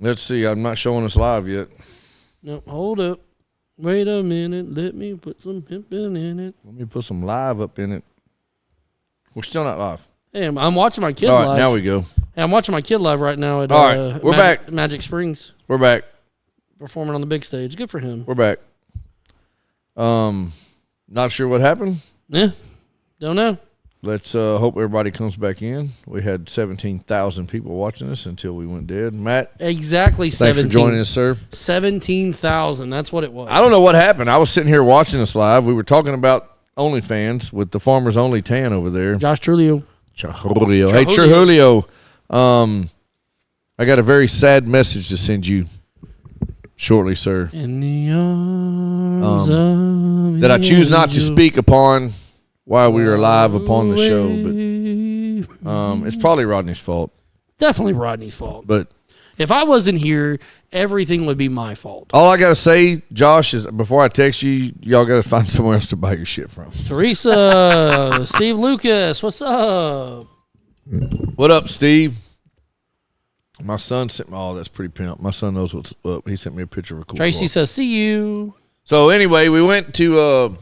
Let's see. I'm not showing us live yet. No, hold up. Wait a minute. Let me put some pimping in it. Let me put some live up in it. We're still not live. Hey, I'm watching my kid All right, live. now we go. Hey, I'm watching my kid live right now at All right, we're back. Magic Springs. We're back. Performing on the big stage. Good for him. We're back. Not sure what happened. Yeah, don't know. Let's hope everybody comes back in. We had 17,000 people watching us until we went dead. Matt, Exactly. thanks for joining us, sir. 17,000. That's what it was. I don't know what happened. I was sitting here watching us live. We were talking about OnlyFans with the Farmers Only Tan over there. Josh Trujillo. Trujillo. Hey, Trujillo. I got a very sad message to send you shortly, sir. In the arms of That I choose not to angel. speak upon while we are live upon the show, but it's probably Rodney's fault. Definitely Rodney's fault. But If I wasn't here, everything would be my fault. all I gotta say, Josh, is before I text you, y'all gotta find somewhere else to buy your shit from. Teresa, Steve Lucas, what's up? What up, Steve? My son sent me. Oh, that's pretty pimp. My son knows what's up. He sent me a picture of a cool Tracy car. says, see you. So anyway, we went to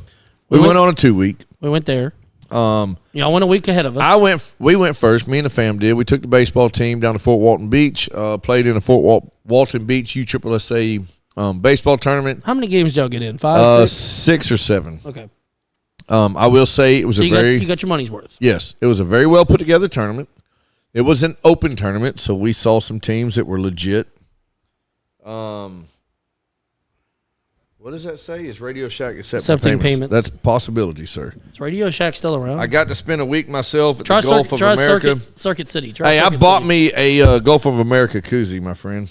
we went on a 2-week. We went there. Y'all went a week ahead of us. We went first. Me and the fam did. We took the baseball team down to Fort Walton Beach. Played in a Fort Walton Beach USSSA baseball tournament. How many games did y'all get in? 5, 6? 6 or 7. Okay. I will say it was So a you got your money's worth. Yes, it was a very well put together tournament. It was an open tournament, so we saw some teams that were legit. What does that say? Is Radio Shack accepting payments? That's a possibility, sir. Is Radio Shack still around? I got to spend a week myself at the Gulf of America. Circuit City. Hey, I bought me a Gulf of America koozie, my friend.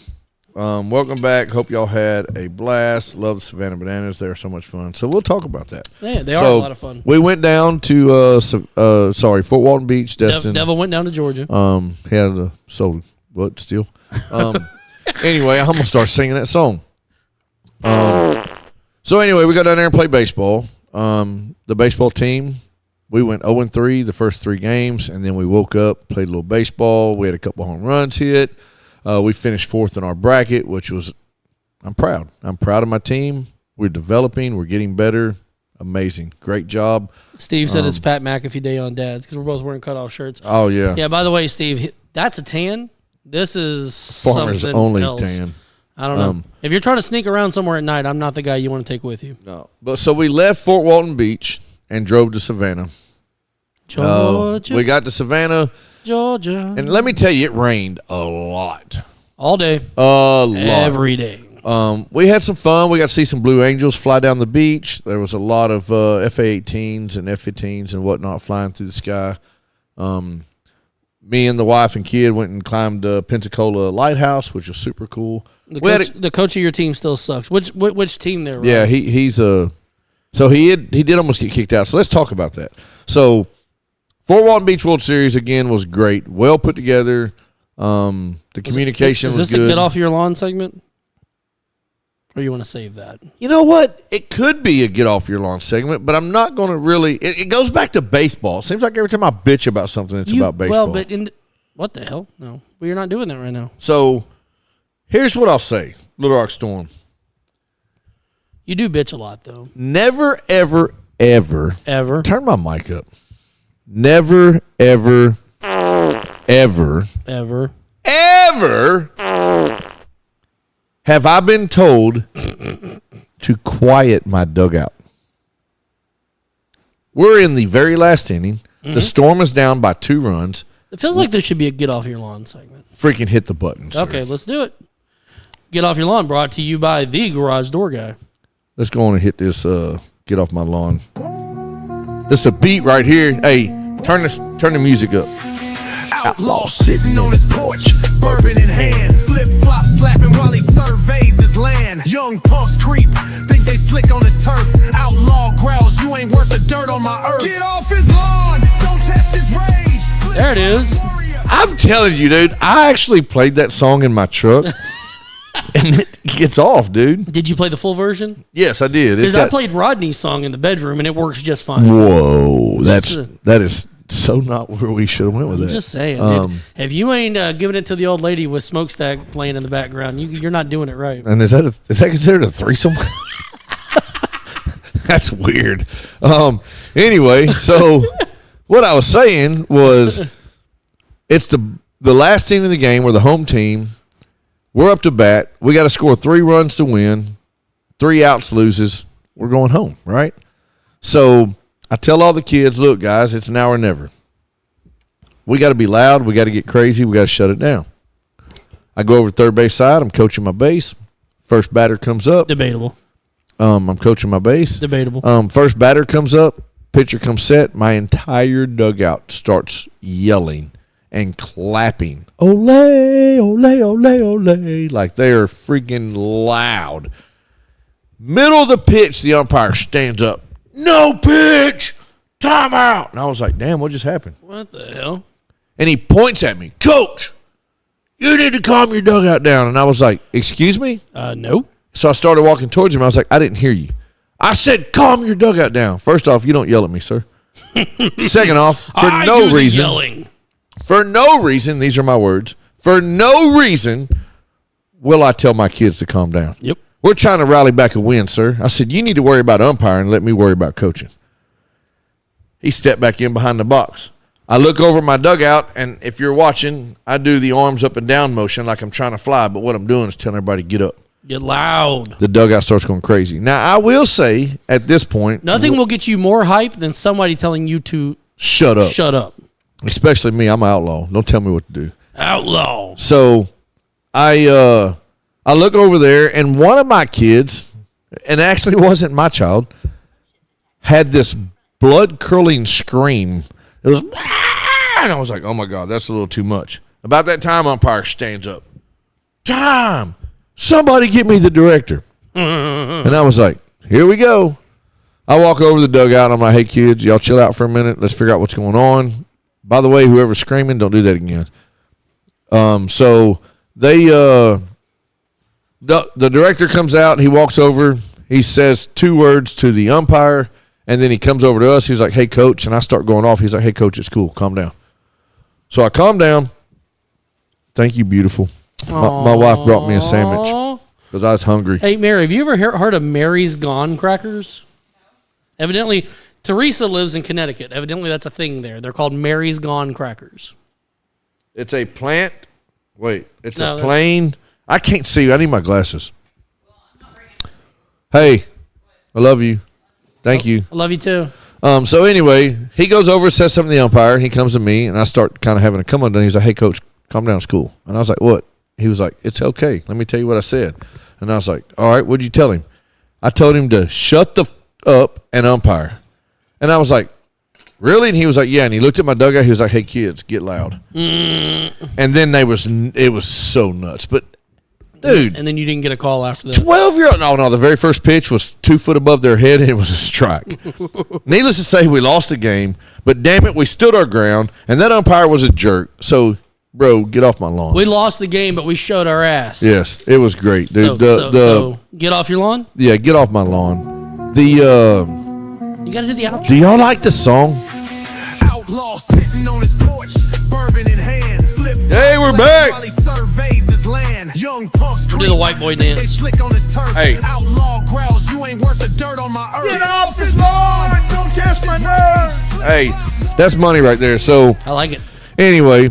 Welcome back. Hope y'all had a blast. Love the Savannah Bananas. They are so much fun. So we'll talk about that. Yeah, they are a lot of fun. We went down to Fort Walton Beach, Destin. Devil went down to Georgia. He had a soda, but still. Anyway, I'm gonna start singing that song. So anyway, we got down there and played baseball. The baseball team, we went 0-3 the first 3 games, and then we woke up, played a little baseball. We had a couple home runs hit. We finished 4th in our bracket, which was, I'm proud. I'm proud of my team. We're developing. We're getting better. Amazing. Great job. Steve said it's Pat McAfee Day on Dads because we're both wearing cutoff shirts. Oh, yeah. Yeah, by the way, Steve, that's a tan. This is Farmers something Only else. Tan. I don't know. If you're trying to sneak around somewhere at night, I'm not the guy you want to take with you. No. But so we left Fort Walton Beach and drove to Savannah. Georgia. We got to Savannah. Georgia. And let me tell you, it rained a lot. All day. A lot. Every day. We had some fun. We got to see some Blue Angels fly down the beach. There was a lot of FA-18s and F-15s and whatnot flying through the sky. Me and the wife and kid went and climbed Pensacola Lighthouse, which was super cool. The coach of your team still sucks. Which team there? Yeah, he's a. So he did almost get kicked out. So let's talk about that. So Fort Walton Beach World Series again was great, well put together. The communication was good. Is this a get off your lawn segment? Or you want to save that? You know what? It could be a get off your lawn segment, but I'm not going to really. It goes back to baseball. It seems like every time I bitch about something, it's about baseball. Well, but what the hell? No, we're not doing that right now. So here's what I'll say, Little Rock Storm. You do bitch a lot, though. Never, ever, ever. Ever. Turn my mic up. Never, ever, ever. Ever. Ever have I been told to quiet my dugout. We're in the very last inning. Mm-hmm. The Storm is down by 2 runs. It feels like there should be a get off your lawn segment. Freaking hit the button, sir. Okay, let's do it. Get off your lawn brought to you by the Garage Door Guy. Let's go on and hit this get off my lawn. This is a beat right here. Hey, turn the music up. Outlaw sitting on his porch, bourbon in hand, flip-flop slapping while he surveys his land. Young punks creep, think they slick on his turf. Outlaw growls, you ain't worth the dirt on my earth. Get off his lawn, don't test his rage. There it is. I'm telling you, dude, I actually played that song in my truck. And it gets off, dude. Did you play the full version? Yes, I did. Because I played Rodney's song in the bedroom, and it works just fine. Whoa, that is so not where we should have went with I'm that. just saying, dude, if you ain't giving it to the old lady with smokestack playing in the background, you're not doing it right. And is that considered a threesome? That's weird. Anyway, so what I was saying was, it's the last team in the game. We're the home team. We're up to bat. We got to score 3 runs to win. 3 outs loses. We're going home, right? So I tell all the kids, look, guys, it's now or never. We got to be loud. We got to get crazy. We got to shut it down. I go over to third base side. I'm coaching my base. First batter comes up. Debatable. I'm coaching my base. Debatable. First batter comes up. Pitcher comes set. My entire dugout starts yelling and clapping. Ole, ole, ole, ole. Like they are freaking loud. Middle of the pitch, the umpire stands up. No pitch. Timeout. And I was like, damn, what just happened? What the hell? And he points at me. Coach, you need to calm your dugout down. And I was like, excuse me? Nope. So I started walking towards him. I was like, I didn't hear you. I said, calm your dugout down. First off, you don't yell at me, sir. Second off, for no reason. Yelling. For no reason, these are my words. For no reason will I tell my kids to calm down. Yep. We're trying to rally back a win, sir. I said, you need to worry about umpiring and let me worry about coaching. He stepped back in behind the box. I look over my dugout, and if you're watching, I do the arms up and down motion like I'm trying to fly, but what I'm doing is telling everybody to get up. Get loud. The dugout starts going crazy. Now, I will say at this point, Nothing will get you more hype than somebody telling you to shut up. shut up. Especially me. I'm an outlaw. Don't tell me what to do. Outlaw. So I look over there, and one of my kids, and actually wasn't my child, had this blood-curdling scream. It was, and I was like, oh, my God, that's a little too much. About that time, umpire stands up. Time. Somebody get me the director. And I was like, here we go. I walk over to the dugout, and I'm like, hey, kids, y'all chill out for a minute. Let's figure out what's going on. By the way, whoever's screaming, don't do that again. So they the director comes out, and he walks over. He says 2 words to the umpire, and then he comes over to us. He's like, hey, coach, and I start going off. He's like, hey, coach, it's cool. Calm down. So I calm down. Thank you, beautiful. My wife brought me a sandwich because I was hungry. Hey, Mary, have you ever heard of Mary's Gone Crackers? Evidently, Teresa lives in Connecticut. Evidently, that's a thing there. They're called Mary's Gone Crackers. It's a plant. Wait, it's No, a plane. I can't see. I need my glasses. Hey, I love you. Thank you. I love you, too. So anyway, he goes over, says something to the umpire. He comes to me, and I start kind of having a come on. He's like, hey, coach, calm down, it's cool. And I was like, what? He was like, it's okay. Let me tell you what I said. And I was like, all right, what'd you tell him? I told him to shut the up and umpire. And I was like, really? And he was like, yeah. And he looked at my dugout. He was like, hey, kids, get loud. And then it was so nuts. But, dude. And then you didn't get a call after that. 12-year-old. No, the very first pitch was 2 foot above their head, and it was a strike. Needless to say, we lost the game. But, damn it, we stood our ground, and that umpire was a jerk. So, bro, get off my lawn. We lost the game, but we showed our ass. Yes, it was great, dude. So get off your lawn? Yeah, get off my lawn. You got to do the outro. Do y'all like the song? Outlaw sitting on his porch, bourbon in hand. Flip Hey, we're back. while he surveys his land. Young punks Do the white boy They dance. slick on his turf. Hey. Outlaw growls, you ain't worth the dirt on my earth. Get off his lawn! Don't test my nerves! Hey, that's money right there. So, I like it. anyway,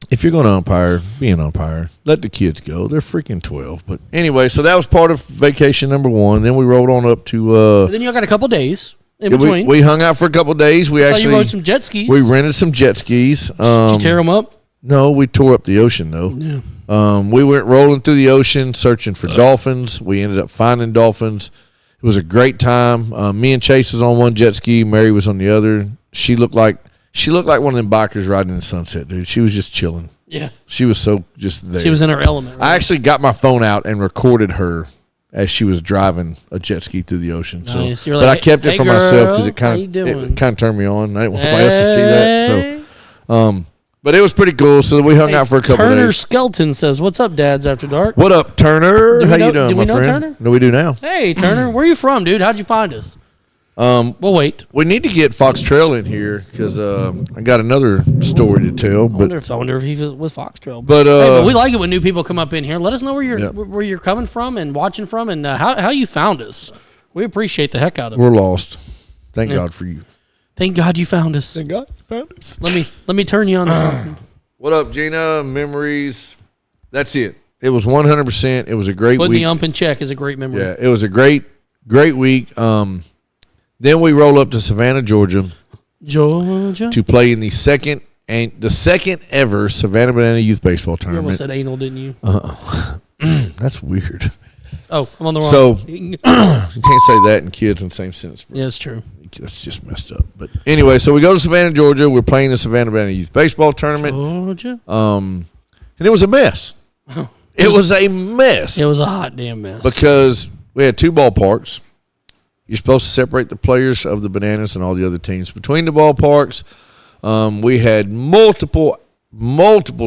if you're going to umpire, be an umpire. Let the kids go. They're freaking 12. But anyway, so that was part of vacation number 1. Then we rolled on up to... Then you got a couple days in between. we hung out for a couple of days. We so actually... you rode some jet skis. We rented some jet skis. Did you tear them up? No, we tore up the ocean, though. Yeah. We went rolling through the ocean, searching for dolphins. We ended up finding dolphins. It was a great time. Me and Chase was on one jet ski. Mary was on the other. She looked like one of them bikers riding in the sunset, dude. She was just chilling. Yeah. She was so just there. She was in her element. Right? I actually got my phone out and recorded her as she was driving a jet ski through the ocean. Nice. So, You're but like, I kept it "Hey, for myself girl, because it how you kind doing?" of turned me on. I didn't want anybody else to see that. So, but it was pretty cool. So we hung out for a couple Turner of days. Skelton says, "What's up, Dads After Dark?" What up, Turner? Do we How know- you doing, do my we know friend? Turner? No, we do now. Hey, Turner, where you from, dude? How'd you find us? We'll wait. We need to get Fox Trail in here because I got another story to tell. I wonder if he's with Fox Trail. But we like it when new people come up in here. Let us know where Yep. where you're coming from and watching from, and how you found us. We appreciate the heck out of it. we're lost. Thank God for you. Thank God you found us. Thank God you found us. Let me turn you on to something. What up, Gina? Memories. That's it. It was 100%. It was a great Putting week. the ump in check is a great memory. Yeah, it was a great week. Then we roll up to Savannah, Georgia, Georgia. to play in the second ever Savannah Banana Youth Baseball You almost Tournament. said anal, didn't you? That's weird. Oh, I'm on the wrong. So you can't say that and kids in the same sentence. Bro. yeah, it's true. That's just messed up. But anyway, so we go to Savannah, Georgia. We're playing the Savannah Banana Youth Baseball Tournament. Georgia. And it was a mess. It was a mess It was a hot damn mess. because we had two ballparks. You're supposed to separate the players of the Bananas and all the other teams between the ballparks. We had multiple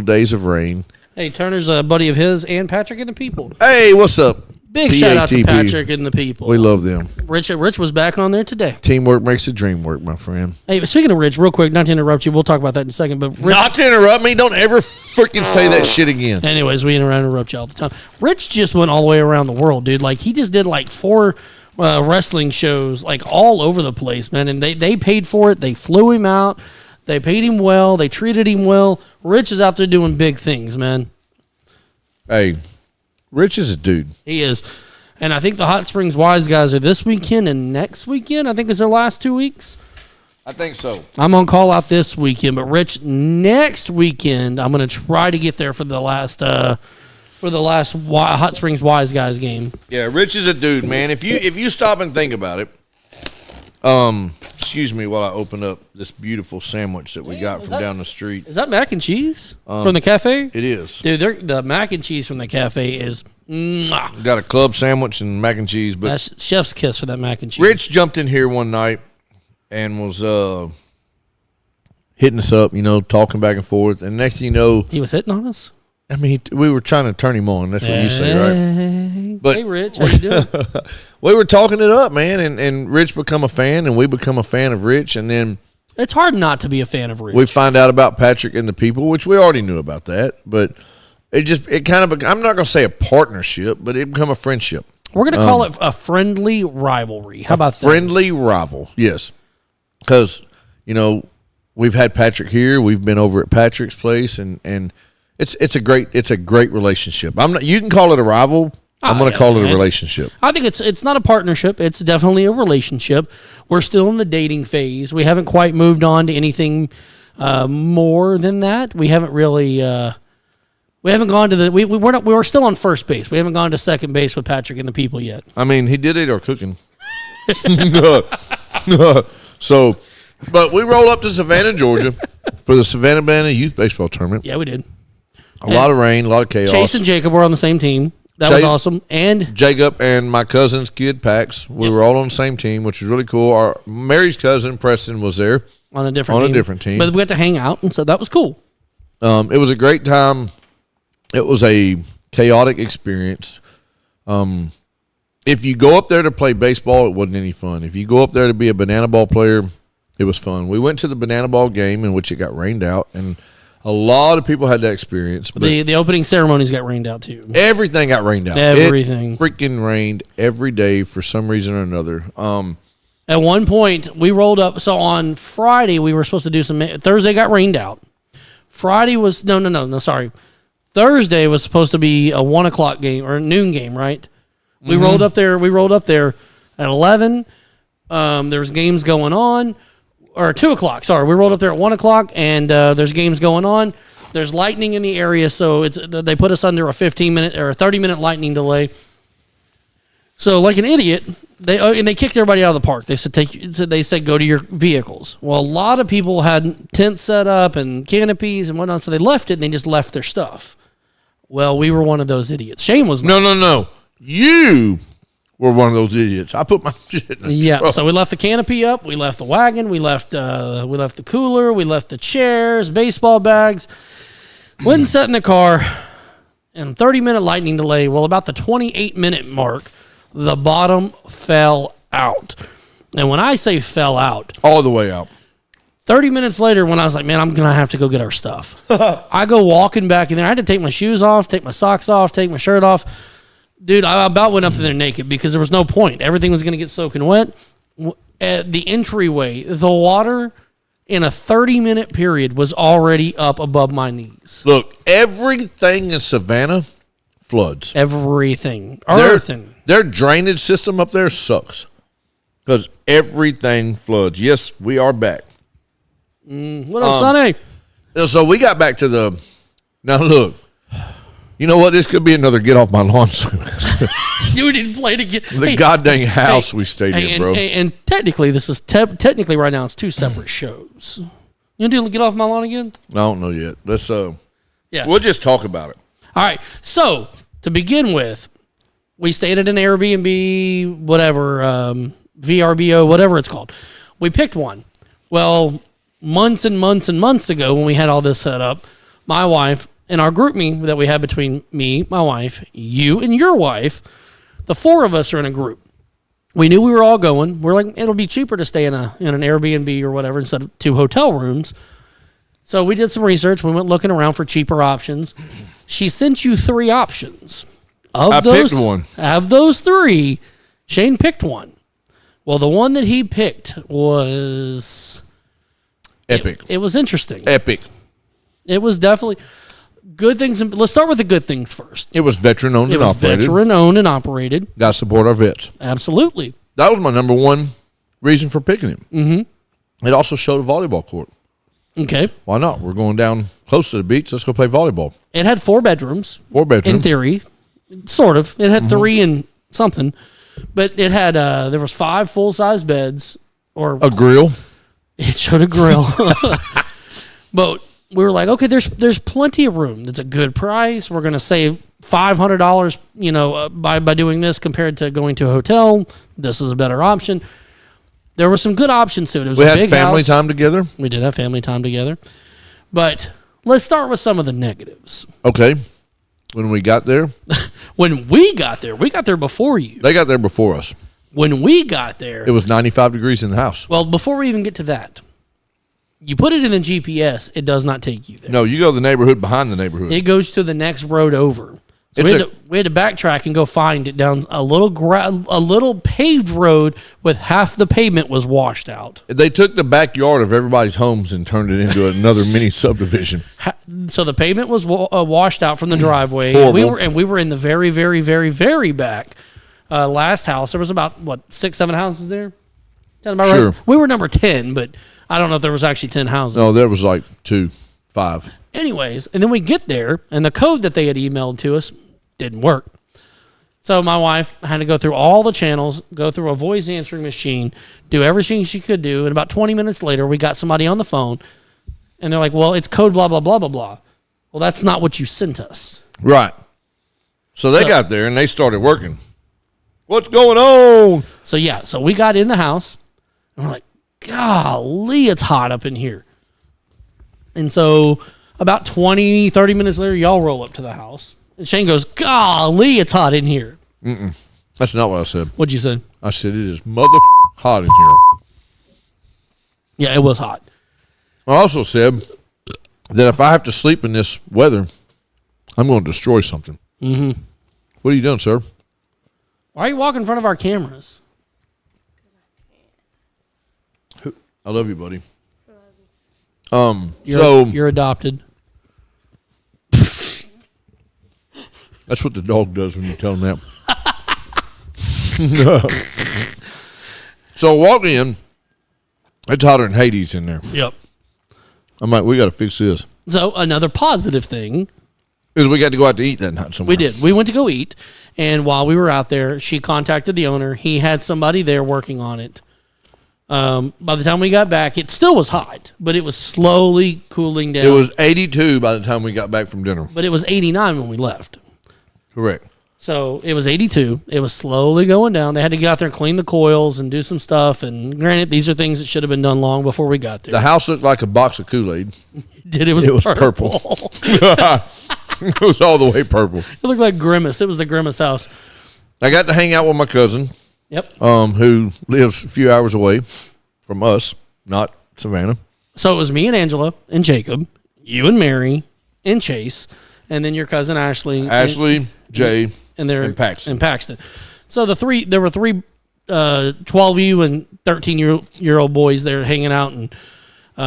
days of rain. Hey, Turner's a buddy of his and Patrick and the people. Hey, what's up? Big shout out to PATP. Patrick and the people. We love them. Rich was back on there today. Teamwork makes the dream work, my friend. Hey, but speaking of Rich, real quick, not to interrupt you, we'll talk about that in a second. But Rich, Not to interrupt me. Don't ever freaking say that shit again. anyways, we interrupt you all the time. Rich just went all the way around the world, dude. Like he just did like 4 wrestling shows, like all over the place, man. And they paid for it. They flew him out. They paid him well. They treated him well. Rich is out there doing big things, man. Hey, Rich is a dude. He is. And I think the Hot Springs Wise guys are this weekend and next weekend. I think it's their last 2 weeks. I think so. I'm on call out this weekend, but Rich, next weekend, I'm going to try to get there for the last Hot Springs Wise guys game. Yeah, Rich is a dude, man. If you stop and think about it, excuse me while I open up this beautiful sandwich that we got from down the street. Is that mac and cheese from the cafe? It is. Dude, the mac and cheese from the cafe is mwah. Got a club sandwich and mac and cheese, but That's chef's kiss for that mac and cheese. Rich jumped in here one night and was hitting us up, talking back and forth. And next thing you know, He was hitting on us? I mean, we were trying to turn him on. That's what you say, right? But Hey, Rich, how you doing? we were talking it up, man, and Rich become a fan, and we become a fan of Rich, and then It's hard not to be a fan of Rich. we find out about Patrick and the people, which we already knew about that, but it kind of, I'm not going to say a partnership, but it become a friendship. We're going to call it a friendly rivalry. How about that? Friendly rival, yes. Because, we've had Patrick here, we've been over at Patrick's place, and it's a great relationship. You can call it a rival. I'm going to call it a relationship. I think it's not a partnership. It's definitely a relationship. We're still in the dating phase. We haven't quite moved on to anything more than that. We haven't really. We haven't gone to the. We were still on first base. We haven't gone to second base with Patrick and the people yet. I mean, he did eat our cooking. So, but we roll up to Savannah, Georgia, for the Savannah Banana Youth Baseball Tournament. Yeah, we did. A lot of rain, a lot of chaos. Chase and Jacob were on the same team. That was Chase- awesome. And Jacob and my cousin's kid, Pax, we were all on the same team, which was really cool. Mary's cousin, Preston, was there. on a different team. But we got to hang out, and so that was cool. It was a great time. It was a chaotic experience. If you go up there to play baseball, it wasn't any fun. If you go up there to be a banana ball player, it was fun. We went to the banana ball game in which it got rained out, and a lot of people had that experience. But The opening ceremonies got rained out too. everything got rained out. Everything. It freaking rained every day for some reason or another. At one point, we rolled up. So on Friday, we were supposed to do some. Thursday got rained out. Friday was no. Sorry, Thursday was supposed to be a 1 o'clock game or a noon game, right? We rolled up there. We rolled up there at 11. There was games going on, or 2 o'clock. Sorry, we rolled up there at 1 o'clock, and there's games going on. There's lightning in the area, so they put us under a 15-minute or a 30-minute lightning delay. So, like an idiot, they kicked everybody out of the park. They said go to your vehicles. Well, a lot of people had tents set up and canopies and whatnot, so they left it and they just left their stuff. Well, we were one of those idiots. Shane was not. No. You were one of those idiots. I put my shit in the truck. So we left the canopy up. We left the wagon. We left the cooler. We left the chairs, baseball bags. Went and sat in the car. And 30-minute lightning delay. Well, about the 28-minute mark, the bottom fell out. And when I say fell out, All the way out. 30 minutes later, when I was like, man, I'm going to have to go get our stuff. I go walking back in there. I had to take my shoes off, take my socks off, take my shirt off. Dude, I about went up in there naked because there was no point. Everything was going to get soaking wet. At the entryway, the water in a 30-minute period was already up above my knees. Look, everything in Savannah floods. Everything. Their- Everything. Their drainage system up there sucks because everything floods. Yes, we are back. What up, Sonny? So we got back to the. Now look, you know what? This could be another get off my lawn. You didn't play it again. The goddamn house we stayed in, bro. And technically, this is technically right now it's two separate shows. You want to get off my lawn again? I don't know yet. Let's Yeah. we'll just talk about it. All right. So to begin with, we stayed at an Airbnb, whatever, VRBO, whatever it's called. We picked one. Well, months and months and months ago, when we had all this set up, my wife and our group me that we had between me, my wife, you, and your wife, the four of us are in a group. We knew we were all going. We're like, it'll be cheaper to stay in an Airbnb or whatever instead of 2 hotel rooms. So we did some research. We went looking around for cheaper options. She sent you 3 options. I picked one. Of those 3, Shane picked one. Well, the one that he picked was Epic. It was interesting. Epic. It was definitely good things. Let's start with the good things first. It was veteran owned It and was operated. veteran owned and operated. Got to support our vets. Absolutely. That was my number one reason for picking him. Mm-hmm. It also showed a volleyball court. Okay. Why not? We're going down close to the beach. Let's go play volleyball. It had 4 bedrooms. 4 bedrooms. In theory, sort of. It had 3 and something, but it had there was 5 full size beds, or A grill. it showed a grill. But we were like, okay, there's plenty of room. That's a good price. We're gonna save $500, by doing this compared to going to a hotel. This is a better option. There were some good options to it. It was We a had big family house. time together. We did have family time together, but let's start with some of the negatives. Okay. When we got there, When we got there before you. they got there before us. When we got there, It was 95 degrees in the house. well, before we even get to that, you put it in the GPS, it does not take you there. No, you go to the neighborhood behind the neighborhood. It goes to the next road over. So It's we had to backtrack and go find it down a little paved road with half the pavement was washed out. They took the backyard of everybody's homes and turned it into another mini subdivision. So the pavement was washed out from the driveway. Horrible. We were in the very, very, very, very back. Last house, there was about 6, 7 houses there. Sound about Sure. right? We were number 10, but I don't know if there was actually 10 houses. No, there was like 2, 5. Anyways, and then we get there, and the code that they had emailed to us didn't work. So my wife had to go through all the channels, go through a voice answering machine, do everything she could do. And about 20 minutes later, we got somebody on the phone, and they're like, well, it's code blah, blah, blah, blah, blah. Well, that's not what you sent us. Right. So they So- got there and they started working. What's going on? So, yeah, so we got in the house, and we're like, golly, it's hot up in here. And so about 20, 30 minutes later, y'all roll up to the house. And Shane goes, golly, it's hot in here. That's not what I said. What'd you say? I said it is mother hot in here. Yeah, it was hot. I also said that if I have to sleep in this weather, I'm going to destroy something. Mm-hmm. What are you doing, sir? Why are you walking in front of our cameras? I love you, buddy. You're adopted. That's what the dog does when you tell him that. So I walk in. It's hotter than Hades in there. Yep. I'm like, we got to fix this. So another positive thing, Is we got to go out to eat that night somewhere. we did. We went to go eat, and while we were out there, she contacted the owner. He had somebody there working on it. By the time we got back, it still was hot, but it was slowly cooling down. It was 82 by the time we got back from dinner. but it was 89 when we left. Correct. So it was 82. It was slowly going down. They had to get out there and clean the coils and do some stuff. And granted, these are things that should have been done long before we got there. The house looked like a box of Kool-Aid. It was purple. It was all the way purple. It looked like Grimace. It was the Grimace house. I got to hang out with my cousin. Yep. who lives a few hours away from us, not Savannah. So it was me and Angela and Jacob, you and Mary and Chase, and then your cousin Ashley. Ashley, Jay, and they're and Paxton. And Paxton. So there were three 12U and 13-year-old boys there hanging out, and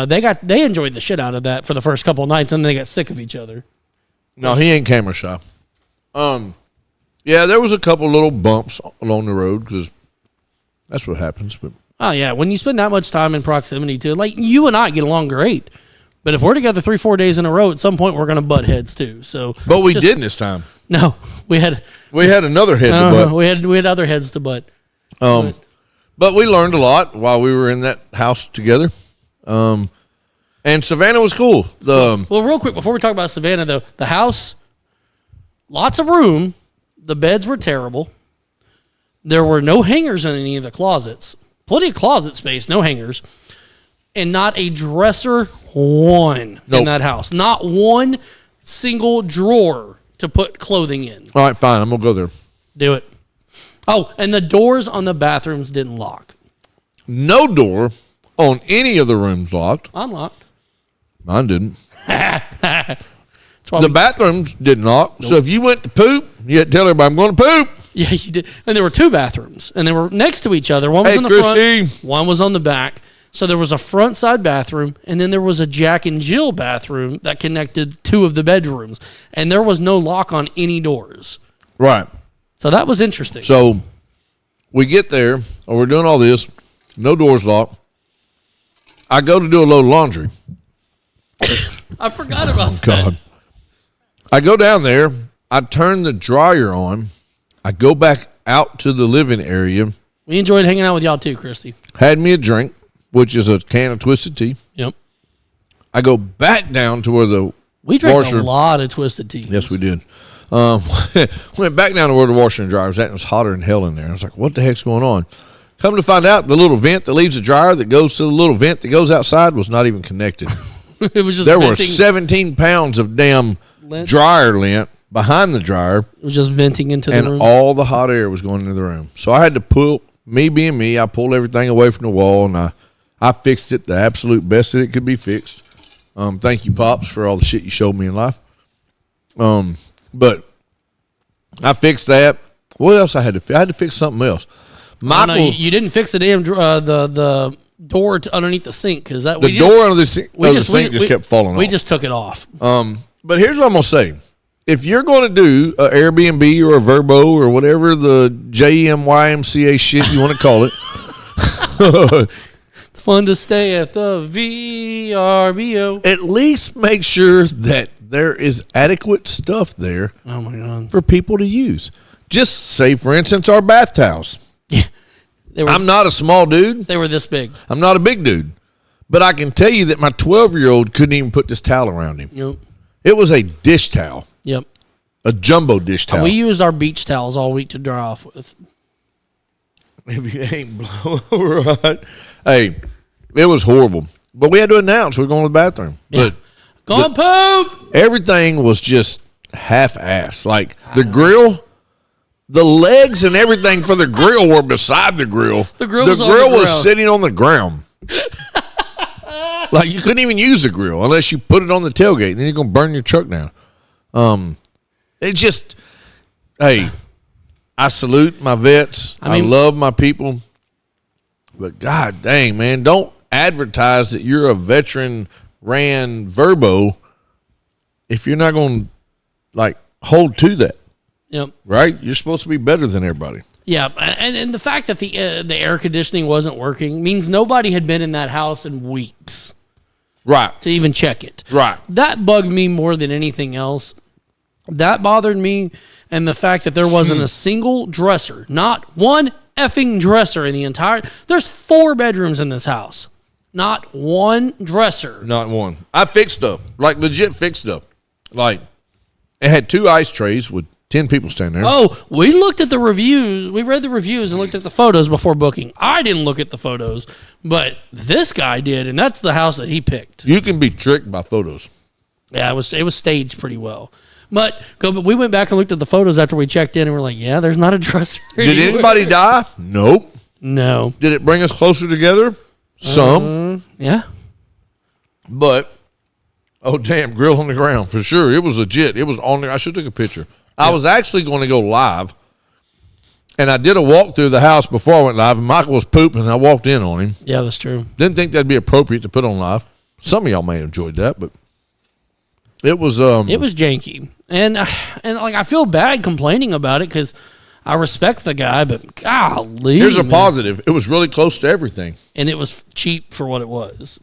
they enjoyed the shit out of that for the first couple of nights, and then they got sick of each other. No, he ain't camera shy. Yeah, there was a couple little bumps along the road because that's what happens. But Oh yeah, when you spend that much time in proximity to, like, you and I get along great, but if we're together 3-4 days in a row, at some point we're gonna butt heads too. So, but we didn't this time. No, we had another head to butt. we had other heads to butt. But we learned a lot while we were in that house together. And Savannah was cool. Well, real quick before we talk about Savannah, though, the house, lots of room. The beds were terrible. There were no hangers in any of the closets. Plenty of closet space, no hangers. And not a dresser in that house. Not one single drawer to put clothing in. All right, fine. I'm going to go there. Do it. Oh, and the doors on the bathrooms didn't lock. No door on any of the rooms locked. Unlocked. Mine didn't. That's why The bathrooms didn't lock. Nope. So if you went to poop, you had to tell everybody, I'm going to poop. Yeah, you did. And there were two bathrooms, and they were next to each other. One was in the front, one was on the back. So there was a front side bathroom, and then there was a Jack and Jill bathroom that connected two of the bedrooms. And there was no lock on any doors. Right. So that was interesting. So we get there, or we're doing all this, no doors locked. I go to do a load of laundry. I forgot about that. God. I go down there. I turn the dryer on. I go back out to the living area. We enjoyed hanging out with y'all too, Christy. Had me a drink, which is a can of Twisted Tea. Yep. I go back down to where the We drank washer, a lot of Twisted Tea. Yes, we did. Went back down to where the washer and dryer was at, and it was hotter than hell in there. I was like, what the heck's going on? Come to find out, the little vent that leaves the dryer that goes to the little vent that goes outside was not even connected. It was just there venting. were 17 pounds of damn dryer lint behind the dryer. It was just venting into the room. And all the hot air was going into the room. So I had to pull, me being me, I pulled everything away from the wall, and I fixed it the absolute best that it could be fixed. Thank you, Pops, for all the shit you showed me in life. But I fixed that. What else I had to fix? I had to fix something else. Michael, no, you didn't fix the damn the door underneath the sink because that the door under the sink, just kept falling off. We just took it off. But here's what I'm gonna say: if you're going to do an Airbnb or a Verbo or whatever the JMYMCA shit you want to call it, it's fun to stay at the VRBO. At least make sure that there is adequate stuff there. Oh my God. For people to use. Just say, for instance, our bath towels. Yeah. I'm not a small dude. They were this big. I'm not a big dude. But I can tell you that my 12-year-old couldn't even put this towel around him. Yep. It was a dish towel. Yep. A jumbo dish towel. We used our beach towels all week to dry off with. If you ain't blown right. Hey, it was horrible. But we had to announce we're going to the bathroom. Yeah. But poop! Everything was just half-assed. Like the grill, the legs and everything for the grill were beside the grill. The grill was sitting on the ground. Like you couldn't even use the grill unless you put it on the tailgate, and then you're gonna burn your truck down. It just, hey, I salute my vets. I love my people, but god dang, man, don't advertise that you're a veteran ran Verbo if you're not gonna like hold to that. Yep. Right? You're supposed to be better than everybody. Yeah, and the fact that the air conditioning wasn't working means nobody had been in that house in weeks. Right. To even check it. Right. That bugged me more than anything else. That bothered me, and the fact that there wasn't a single dresser, not one effing dresser in the entire. There's 4 bedrooms in this house. Not one dresser. Not one. I fixed stuff. Like legit fixed stuff. Like it had 2 ice trays with 10 people standing there. Oh, we looked at the reviews. We read the reviews and looked at the photos before booking. I didn't look at the photos, but this guy did, and that's the house that he picked. You can be tricked by photos. Yeah, it was staged pretty well. But we went back and looked at the photos after we checked in, and we're like, yeah, there's not a dresser. Did anywhere. anybody die? Nope. No. Did it bring us closer together? Some. Yeah. But, oh, damn, grill on the ground for sure. It was legit. It was on there. I should have took a picture. I was actually going to go live, and I did a walk through the house before I went live, and Michael was pooping, and I walked in on him. Yeah, that's true. Didn't think that'd be appropriate to put on live. Some of y'all may have enjoyed that, but it was janky. And like, I feel bad complaining about it because I respect the guy, but golly. Here's a man. positive. It was really close to everything. And it was cheap for what it was.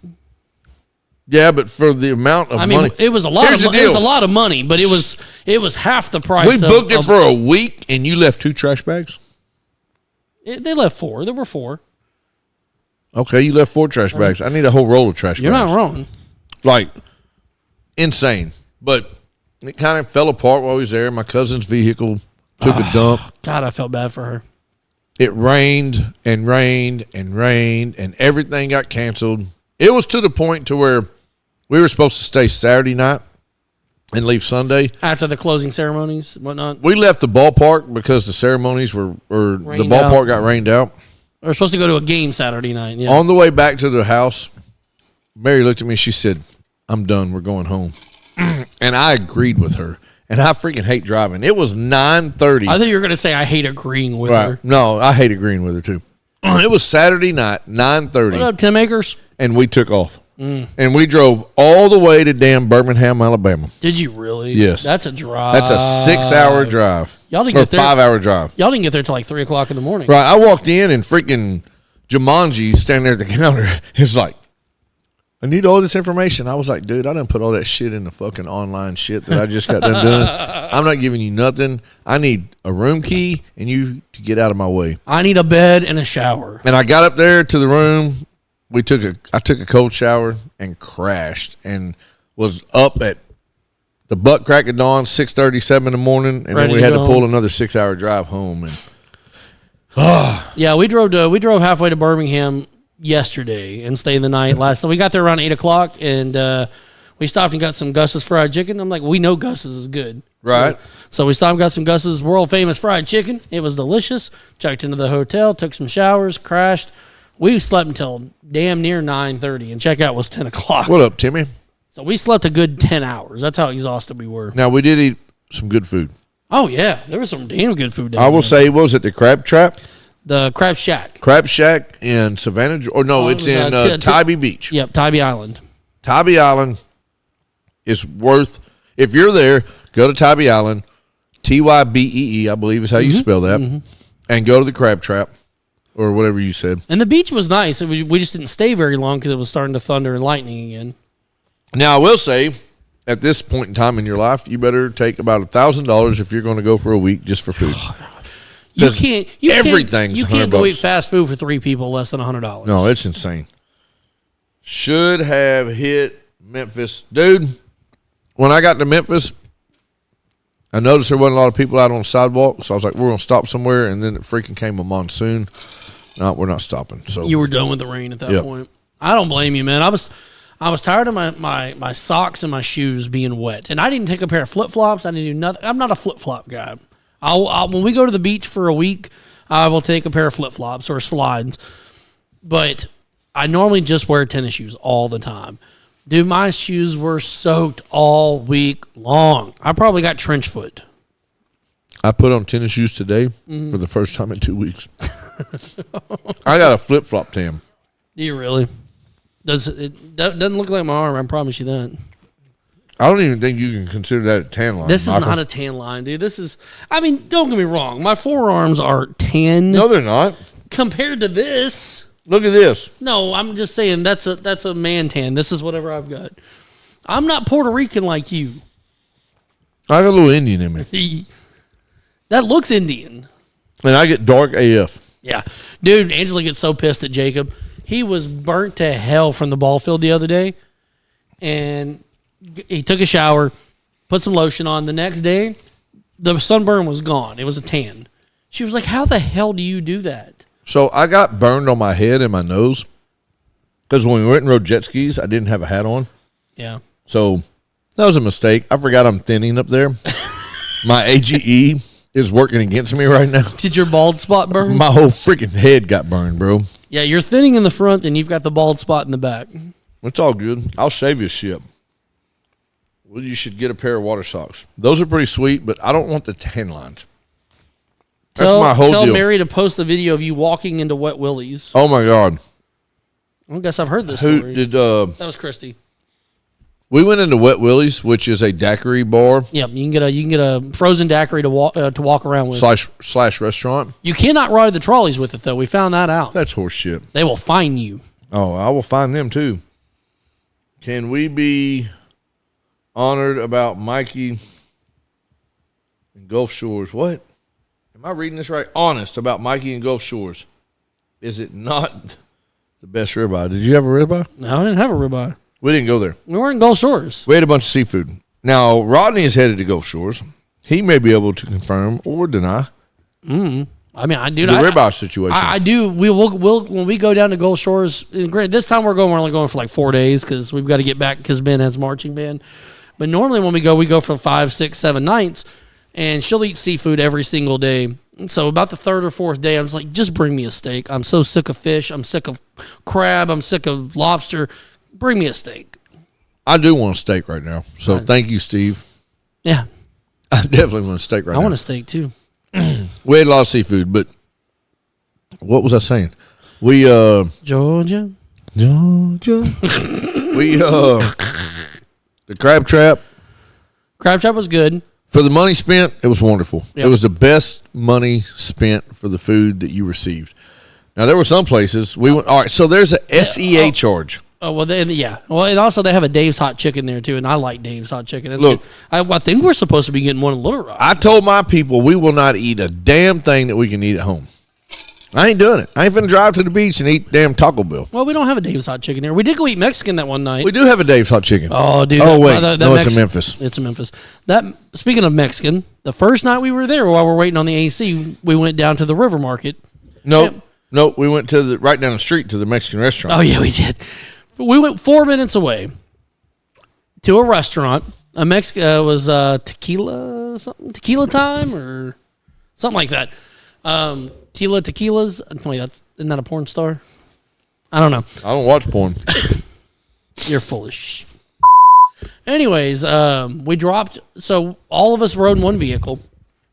Yeah, but for the amount of money. It was a lot Here's of the it was deal. a lot of money, but it was half the price. We booked it for a week, and you left 2 trash bags? They left 4. There were 4. Okay, you left 4 trash bags. I need a whole roll of trash You're bags. not wrong. Like, insane. But it kind of fell apart while I was there. My cousin's vehicle took a dump. God, I felt bad for her. It rained and rained and rained, and everything got canceled. It was to the point to where we were supposed to stay Saturday night and leave Sunday. After the closing ceremonies and whatnot. We left the ballpark because the ceremonies the Rained ballpark out. got rained out. We were supposed to go to a game Saturday night. Yeah. On the way back to the house, Mary looked at me. She said, "I'm done. We're going home." And I agreed with her. And I freaking hate driving. It was 9:30. I thought you were going to say I hate agreeing with Right. her. No, I hate agreeing with her too. It was Saturday night, 9:30. What up, Tim Akers? And we took off. And we drove all the way to damn Birmingham, Alabama. Did you really? Yes. That's a drive. That's a 6-hour drive. Y'all didn't or get there. 5-hour drive. Y'all didn't get there till like 3 o'clock in the morning. Right. I walked in and freaking Jumanji standing there at the counter. It's like, I need all this information. I was like, dude, I done put all that shit in the fucking online shit that I just got done doing. I'm not giving you nothing. I need a room key and you to get out of my way. I need a bed and a shower. And I got up there to the room. I took a cold shower and crashed and was up at the butt crack of dawn, 6:37 in the morning, and Ready then we to had to go pull home. another 6-hour drive home. And Yeah, we drove halfway to Birmingham yesterday and stayed the night last. So we got there around 8 o'clock and we stopped and got some Gus's fried chicken. I'm like, we know Gus's is good. right, So we stopped and got some Gus's world famous fried chicken. It was delicious. Checked into the hotel, took some showers, crashed. We slept until damn near 9:30 and checkout was 10 o'clock. what up, Timmy? So we slept a good 10 hours. That's how exhausted we were. Now we did eat some good food. Oh, yeah. There was some damn good food down I will there. say, what was it, the Crab Trap? The Crab Shack. Crab Shack in Savannah, or no, Oh, it's it was, in Tybee Beach. Yep, Tybee Island. Tybee Island is worth, if you're there, go to Tybee Island, Tybee, I believe is how you spell that, and go to the Crab Trap, or whatever you said. And the beach was nice. We just didn't stay very long because it was starting to thunder and lightning again. Now, I will say, at this point in time in your life, you better take about $1,000 if you're going to go for a week just for food. You 'Cause can't. everything's You can't go $100. eat fast food for 3 people less than $100. No, it's insane. Should have hit Memphis. Dude, when I got to Memphis, I noticed there wasn't a lot of people out on the sidewalk, so I was like, we're going to stop somewhere, and then it freaking came a monsoon. No, we're not stopping. So You were done with the rain at that Yep. point. I don't blame you, man. I was tired of my socks and my shoes being wet, and I didn't take a pair of flip flops. I didn't do nothing. I'm not a flip flop guy. I'll when we go to the beach for a week, I will take a pair of flip flops or slides, but I normally just wear tennis shoes all the time. Dude, my shoes were soaked all week long. I probably got trench foot. I put on tennis shoes today for the first time in 2 weeks. I got a flip-flop tam. Do you really? Doesn't look like my arm. I promise you that. I don't even think you can consider that a tan line. This is Michael. not a tan line, dude. This is, I mean, don't get me wrong. My forearms are tan No, they're not. compared to this. Look at this. No, I'm just saying that's a man tan. This is whatever I've got. I'm not Puerto Rican like you. I got a little Indian in me. That looks Indian. And I get dark AF. Yeah. Dude, Angela gets so pissed at Jacob. He was burnt to hell from the ball field the other day. And he took a shower, put some lotion on. The next day, the sunburn was gone. It was a tan. She was like, how the hell do you do that? So I got burned on my head and my nose because when we went and rode jet skis, I didn't have a hat on. Yeah. So that was a mistake. I forgot I'm thinning up there. My AGE is working against me right now. Did your bald spot burn? My whole freaking head got burned, bro. Yeah, you're thinning in the front, and you've got the bald spot in the back. It's all good. I'll shave your shit. Well, you should get a pair of water socks. Those are pretty sweet, but I don't want the tan lines. That's my whole tell deal. Mary to post a video of you walking into Wet Willie's. Oh my God. I guess I've heard this Who story. did That was Christy. we went into Wet Willie's, which is a daiquiri bar Yep, you can get a frozen daiquiri to walk around with. slash restaurant. You cannot ride the trolleys with it though. We found that out. That's horse shit. They will fine you. Oh, I will find them too. Can we be honored about Mikey and Gulf Shores? What? Am I reading this right? Honest about Mikey and Gulf Shores. Is it not the best ribeye? Did you have a ribeye? No, I didn't have a ribeye. We didn't go there. We weren't in Gulf Shores. We had a bunch of seafood. Now, Rodney is headed to Gulf Shores. He may be able to confirm or deny I mean, I do. the ribeye situation. I do. We'll when we go down to Gulf Shores. And great. This time we're only going for like 4 days because we've got to get back because Ben has marching band. But normally when we go for 5, 6, 7 nights, and she'll eat seafood every single day. And so about the 3rd or 4th day, I was like, just bring me a steak. I'm so sick of fish. I'm sick of crab. I'm sick of lobster. Bring me a steak. I do want a steak right now. So thank you, Steve. Yeah, I definitely want a steak right now. I want a steak too. We had a lot of seafood, but what was I saying? We Georgia. we the crab trap. Crab Trap was good. For the money spent, it was wonderful. Yep. It was the best money spent for the food that you received. Now there were some places we went. All right, so there's a SEA charge. Oh well, yeah. Well, and also they have a Dave's Hot Chicken there too, and I like Dave's Hot Chicken. It's Look, good. I think we're supposed to be getting one in Little Rock. I told my people we will not eat a damn thing that we can eat at home. I ain't doing it. I ain't finna drive to the beach and eat damn Taco Bell. Well, we don't have a Dave's Hot Chicken here. We did go eat Mexican that one night. We do have a Dave's Hot Chicken. Oh, dude. Oh, wait. No, it's in Memphis. It's in Memphis. Speaking of Mexican, the first night we were there while we're waiting on the AC, we went down to the River Market. Nope. We went to right down the street to the Mexican restaurant. Oh, yeah, we did. We went 4 minutes away to a restaurant. Was tequila time or something like that. Tequilas. Isn't that a porn star? I don't know. I don't watch porn. You're full of shit. Anyways, we dropped. So all of us rode in one vehicle.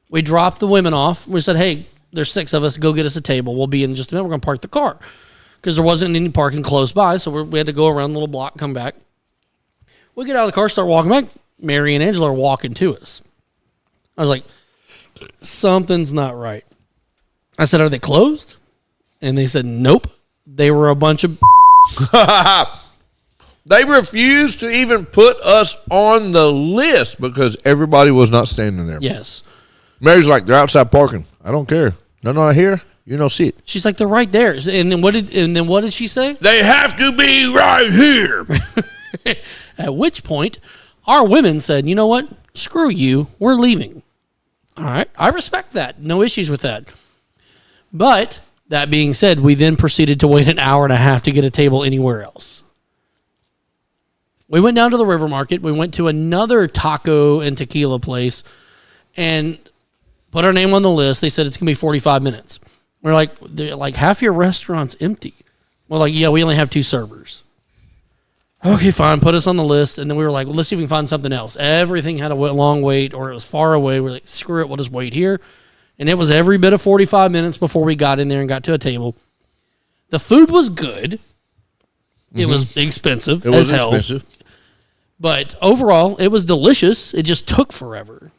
We dropped the women off. We said, "Hey, there's 6 of us. Go get us a table. We'll be in just a minute. We're gonna park the car because there wasn't any parking close by. So we had to go around the little block, come back. We get out of the car, start walking back. Mary and Angela are walking to us. I was like, something's not right. I said, "Are they closed?" And they said, "Nope. They were a bunch of." They refused to even put us on the list because everybody was not standing there. Yes. Mary's like, they're outside parking. I don't care. They're not here. You don't see it. She's like, "They're right there." And then what did she say? They have to be right here. At which point, our women said, "You know what? Screw you. We're leaving." All right. I respect that. No issues with that. But that being said, we then proceeded to wait an hour and a half to get a table anywhere else. We went down to the River Market. We went to another taco and tequila place and put our name on the list. They said it's going to be 45 minutes. We're like, half your restaurant's empty. We're like, yeah, we only have 2 servers. Okay, fine. Put us on the list. And then we were like, well, let's see if we can find something else. Everything had a long wait or it was far away. We're like, screw it. We'll just wait here. And it was every bit of 45 minutes before we got in there and got to a table. The food was good. It was expensive as hell. Expensive. But overall, it was delicious. It just took forever.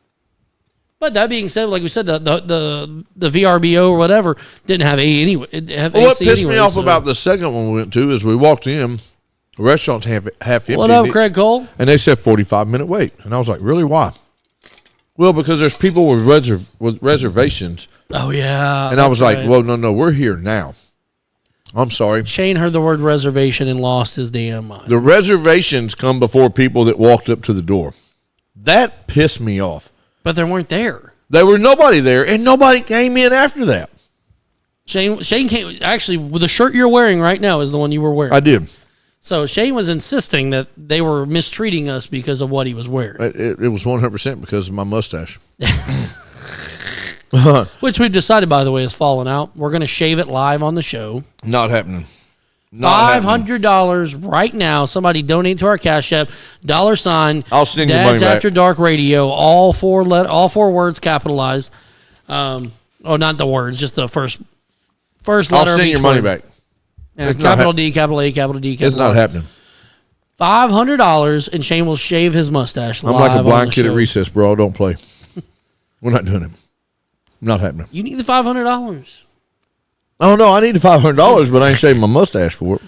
But that being said, like we said, the VRBO or whatever didn't have AC What pissed me off so. about the second one we went to is we walked in, the restaurant's half empty. What up, Craig Cole? And they said 45-minute wait. And I was like, really, why? Well, because there's people with reservations. Oh, yeah. And I was like, right. well, no, we're here now. I'm sorry. Shane heard the word reservation and lost his damn mind. The reservations come before people that walked up to the door. That pissed me off. But they weren't there. There were nobody there, and nobody came in after that. Shane came. Actually, the shirt you're wearing right now is the one you were wearing. I did. So Shane was insisting that they were mistreating us because of what he was wearing, It was 100% because of my mustache. which we've decided, by the way, has fallen out. We're going to shave it live on the show. Not happening. Not happening. $500 right now. Somebody donate to our Cash App. $. I'll send you Dad's money back. After Dark Radio. All four words capitalized. Not the words, just the first letter. I'll send of each your money word. back. And It's capital not D, capital A, capital D, capital It's not R. happening. $500, and Shane will shave his mustache. I'm live like a on blind the kid at show. recess, bro. Don't play. We're not doing it. Not happening. You need the $500. Oh no, I need the $500, but I ain't shaving my mustache for it.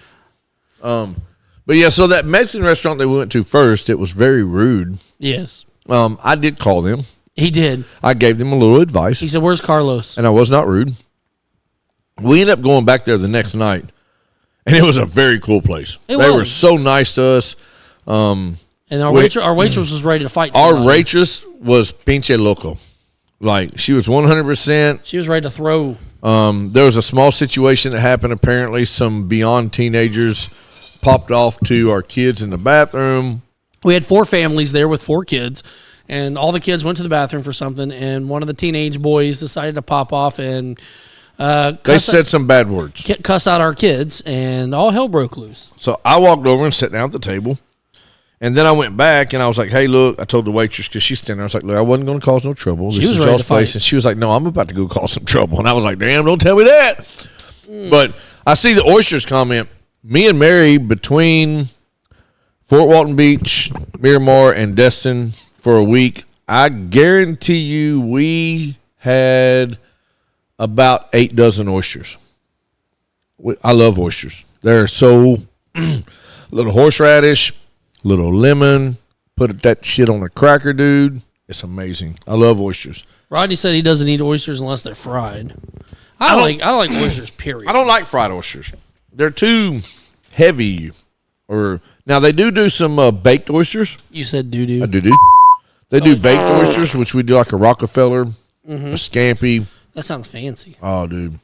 But yeah, so that Mexican restaurant they went to first, it was very rude. Yes, I did call them. he did. I gave them a little advice, He said, "Where's Carlos?" and I was not rude. We ended up going back there the next night, and it was a very cool place. It They was. were so nice to us. And our Wait. waitress was ready to fight. Our somebody. waitress was pinche loco. Like, she was 100%. She was ready to throw. There was a small situation that happened. Apparently, some beyond teenagers popped off to our kids in the bathroom. We had 4 families there with 4 kids, and all the kids went to the bathroom for something. And one of the teenage boys decided to pop off and They said some bad words. cuss out our kids, and all hell broke loose. So I walked over and sat down at the table. And then I went back and I was like, hey, look, I told the waitress because she's standing there. I was like, look, I wasn't going to cause no trouble. This was is ready y'all's to fight. place. And she was like, no, I'm about to go cause some trouble. And I was like, damn, don't tell me that. But I see the oysters comment. Me and Mary, between Fort Walton Beach, Miramar, and Destin for a week, I guarantee you we had about 8 dozen oysters. I love oysters. They're so little horseradish, little lemon, put that shit on a cracker, dude. It's amazing. I love oysters. Rodney said he doesn't eat oysters unless they're fried. I like oysters. Period. I don't like fried oysters. They're too heavy. Or now they do some baked oysters. You said doo doo. I do. They do baked oysters, which we do like a Rockefeller, a Scampi. That sounds fancy. Oh, dude.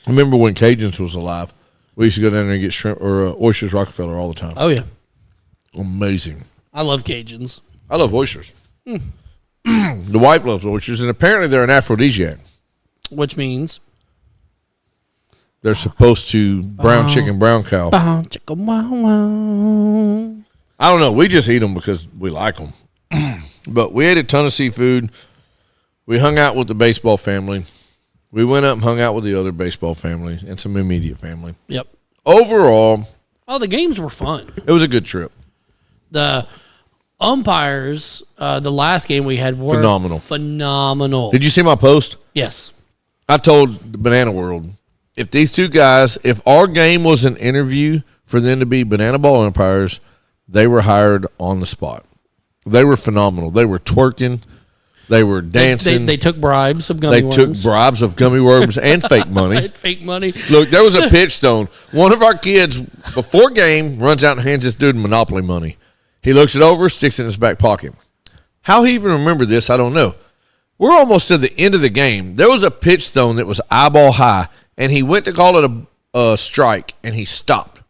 I remember when Cajuns was alive. We used to go down there and get shrimp or oysters Rockefeller all the time. Oh yeah, Amazing. I love Cajuns. I love oysters. The wife loves oysters, and apparently they're an aphrodisiac. Which means They're supposed to brown chicken, brown cow. chicka wow wow. I don't know. We just eat them because we like them. But we ate a ton of seafood. We hung out with the baseball family. We went up and hung out with the other baseball family and some immediate family. Yep. Overall, Oh, the games were fun. it was a good trip. The umpires, the last game we had were phenomenal. Did you see my post? Yes. I told the Banana World, if these two guys, if our game was an interview for them to be banana ball umpires, they were hired on the spot. They were phenomenal. They were twerking. They were dancing. They took bribes of gummy worms. They took bribes of gummy worms and fake money. Fake money. Look, there was a pitch stone. One of our kids, before game, runs out and hands this dude Monopoly money. He looks it over, sticks it in his back pocket. How he even remembered this, I don't know. We're almost to the end of the game. There was a pitch stone that was eyeball high, and he went to call it a strike, and he stopped.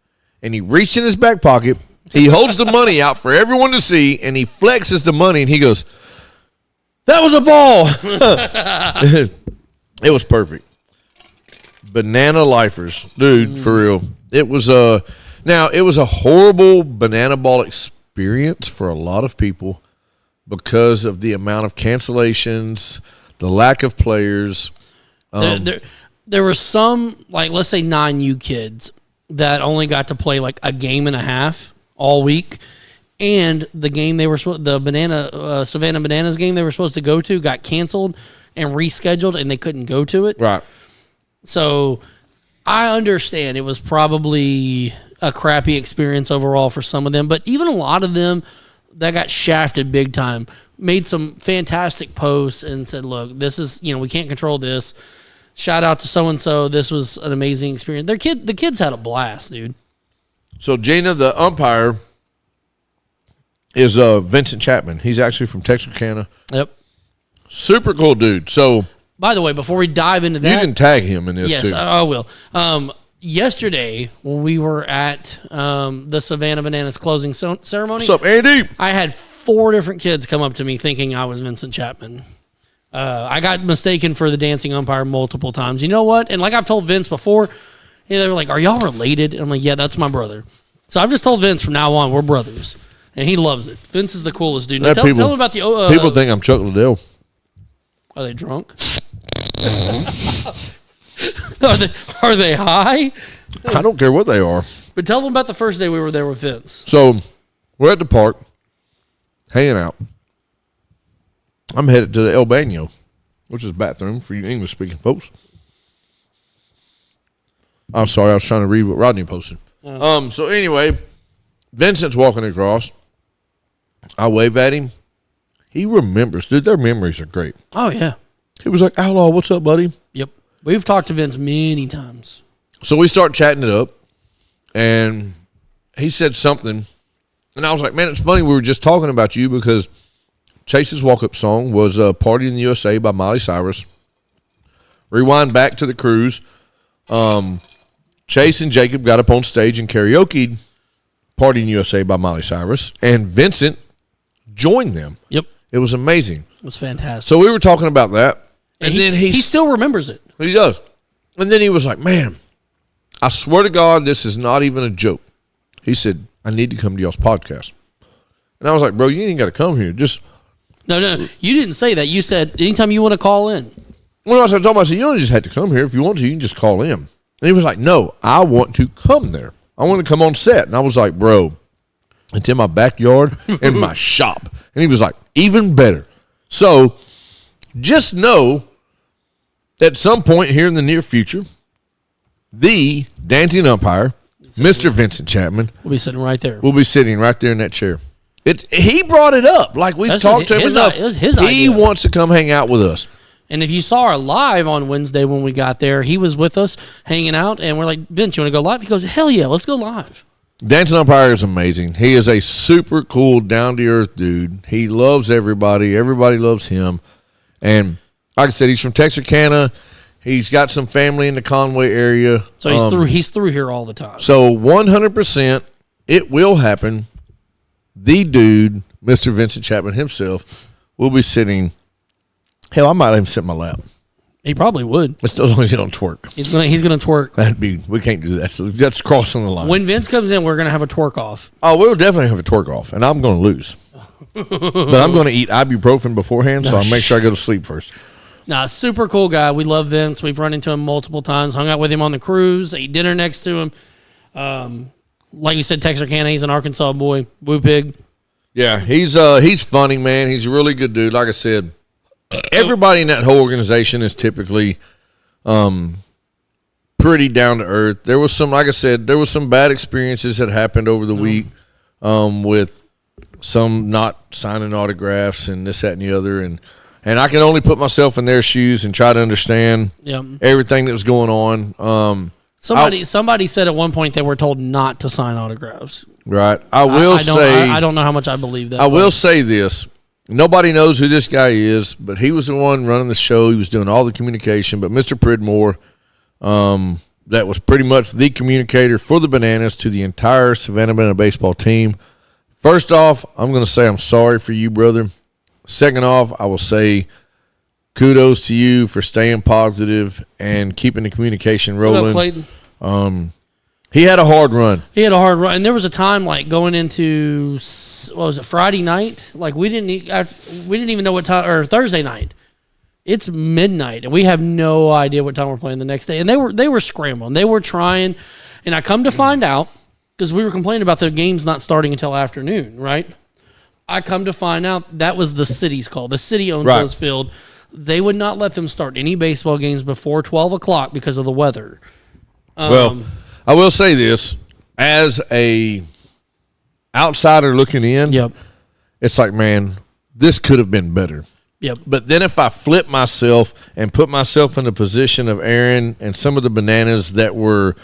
And he reached in his back pocket. He holds the money out for everyone to see, and he flexes the money, and he goes, that was a ball. It was perfect. Banana lifers. Dude, for real. It was a horrible banana ball experience for a lot of people because of the amount of cancellations, the lack of players. There were some, like, let's say 9U kids that only got to play like a game and a half all week. And the game the Savannah Bananas game they were supposed to go to got canceled and rescheduled, and they couldn't go to it. Right. So I understand it was probably a crappy experience overall for some of them, but even a lot of them that got shafted big time made some fantastic posts and said, look, this is, we can't control this. Shout out to so-and-so. This was an amazing experience. The kids had a blast, dude. So Gina, the umpire, is Vincent Chapman. He's actually from Texarkana. Yep. Super cool dude. So By the way, before we dive into you that, can tag him in this yes, too. I will. yesterday when we were at the Savannah Bananas closing ceremony. What's up, Andy? I had 4 different kids come up to me thinking I was Vincent Chapman. I got mistaken for the dancing umpire multiple times. You know what? And like I've told Vince before, they were like, "Are y'all related?" And I'm like, "Yeah, that's my brother." So I've just told Vince from now on we're brothers, and he loves it. Vince is the coolest dude. Now, tell him about the. People think I'm Chuck Liddell. Are they drunk? Are they high? I don't care what they are. But tell them about the first day we were there with Vince. So we're at the park, hanging out. I'm headed to the El Baño, which is bathroom for you English-speaking folks. I'm sorry, I was trying to read what Rodney posted. So anyway, Vincent's walking across. I wave at him. He remembers. Dude, their memories are great. Oh, yeah. He was like, "Outlaw, what's up, buddy?" Yep. We've talked to Vince many times. So we start chatting it up, and he said something, and I was like, "Man, it's funny. We were just talking about you because Chase's walk-up song was Party in the USA by Miley Cyrus. Rewind back to the cruise. Chase and Jacob got up on stage and karaoke'd Party in the USA by Miley Cyrus, and Vincent joined them. Yep. It was amazing. It was fantastic. So we were talking about that, and then he still remembers it. he does. And then he was like, "Man, I swear to God, this is not even a joke." He said, "I need to come to y'all's podcast." And I was like, "Bro, you ain't got to come here. Just..." No, you didn't say that. You said anytime you want to call in. When I was talking about, I said, "You don't just have to come here. If you want to, you can just call in." And he was like, "No, I want to come there. I want to come on set." And I was like, "Bro, it's in my backyard, in my shop." And he was like, "Even better." So just know at some point here in the near future, the dancing umpire, Mr. Vincent Chapman, We'll be sitting right there. will be sitting right there in that chair. He brought it up. Like, we've That's talked to him his- enough. it was his He idea. wants to come hang out with us. And if you saw our live on Wednesday when we got there, he was with us hanging out, and we're like, "Vince, you want to go live?" He goes, "Hell yeah, let's go live." Dancing umpire is amazing. He is a super cool, down-to-earth dude. He loves everybody. Everybody loves him. And like I said, he's from Texarkana. He's got some family in the Conway area. So he's through here all the time. So 100%, it will happen. The dude, Mr. Vincent Chapman himself, will be sitting. Hell, I might let him sit in my lap. He probably would. As long as he don't twerk. He's gonna twerk. We can't do that. So that's crossing the line. When Vince comes in, we're gonna have a twerk off. Oh, we'll definitely have a twerk off, and I'm going to lose. But I'm going to eat ibuprofen beforehand, so I'll make sure I go to sleep first. Nah, super cool guy. We love Vince. We've run into him multiple times. Hung out with him on the cruise. Ate dinner next to him. Like you said, Texarkana. He's an Arkansas boy. Woo pig. Yeah, he's funny, man. He's a really good dude. Like I said, everybody in that whole organization is typically pretty down to earth. There was some, like I said, there was some bad experiences that happened over the week with some not signing autographs and this, that, and the other. And I can only put myself in their shoes and try to understand everything that was going on. Somebody said at one point they were told not to sign autographs. Right. I don't know how much I believe that. I will say this. Nobody knows who this guy is, but he was the one running the show. He was doing all the communication. But Mr. Pridmore, that was pretty much the communicator for the Bananas to the entire Savannah Banana baseball team. First off, I'm going to say I'm sorry for you, brother. Second off, I will say kudos to you for staying positive and keeping the communication rolling. Clayton? He had a hard run. He had a hard run, and there was a time like going into Friday night. Like we didn't even know what time, or Thursday night. It's midnight, and we have no idea what time we're playing the next day. And they were scrambling. They were trying, and I come to find out because we were complaining about the games not starting until afternoon, right? I come to find out that was the city's call. The city owns those field. They would not let them start any baseball games before 12 o'clock because of the weather. Well, I will say this. As a outsider looking in, it's like, man, this could have been better. Yep. But then if I flip myself and put myself in the position of Aaron and some of the Bananas that were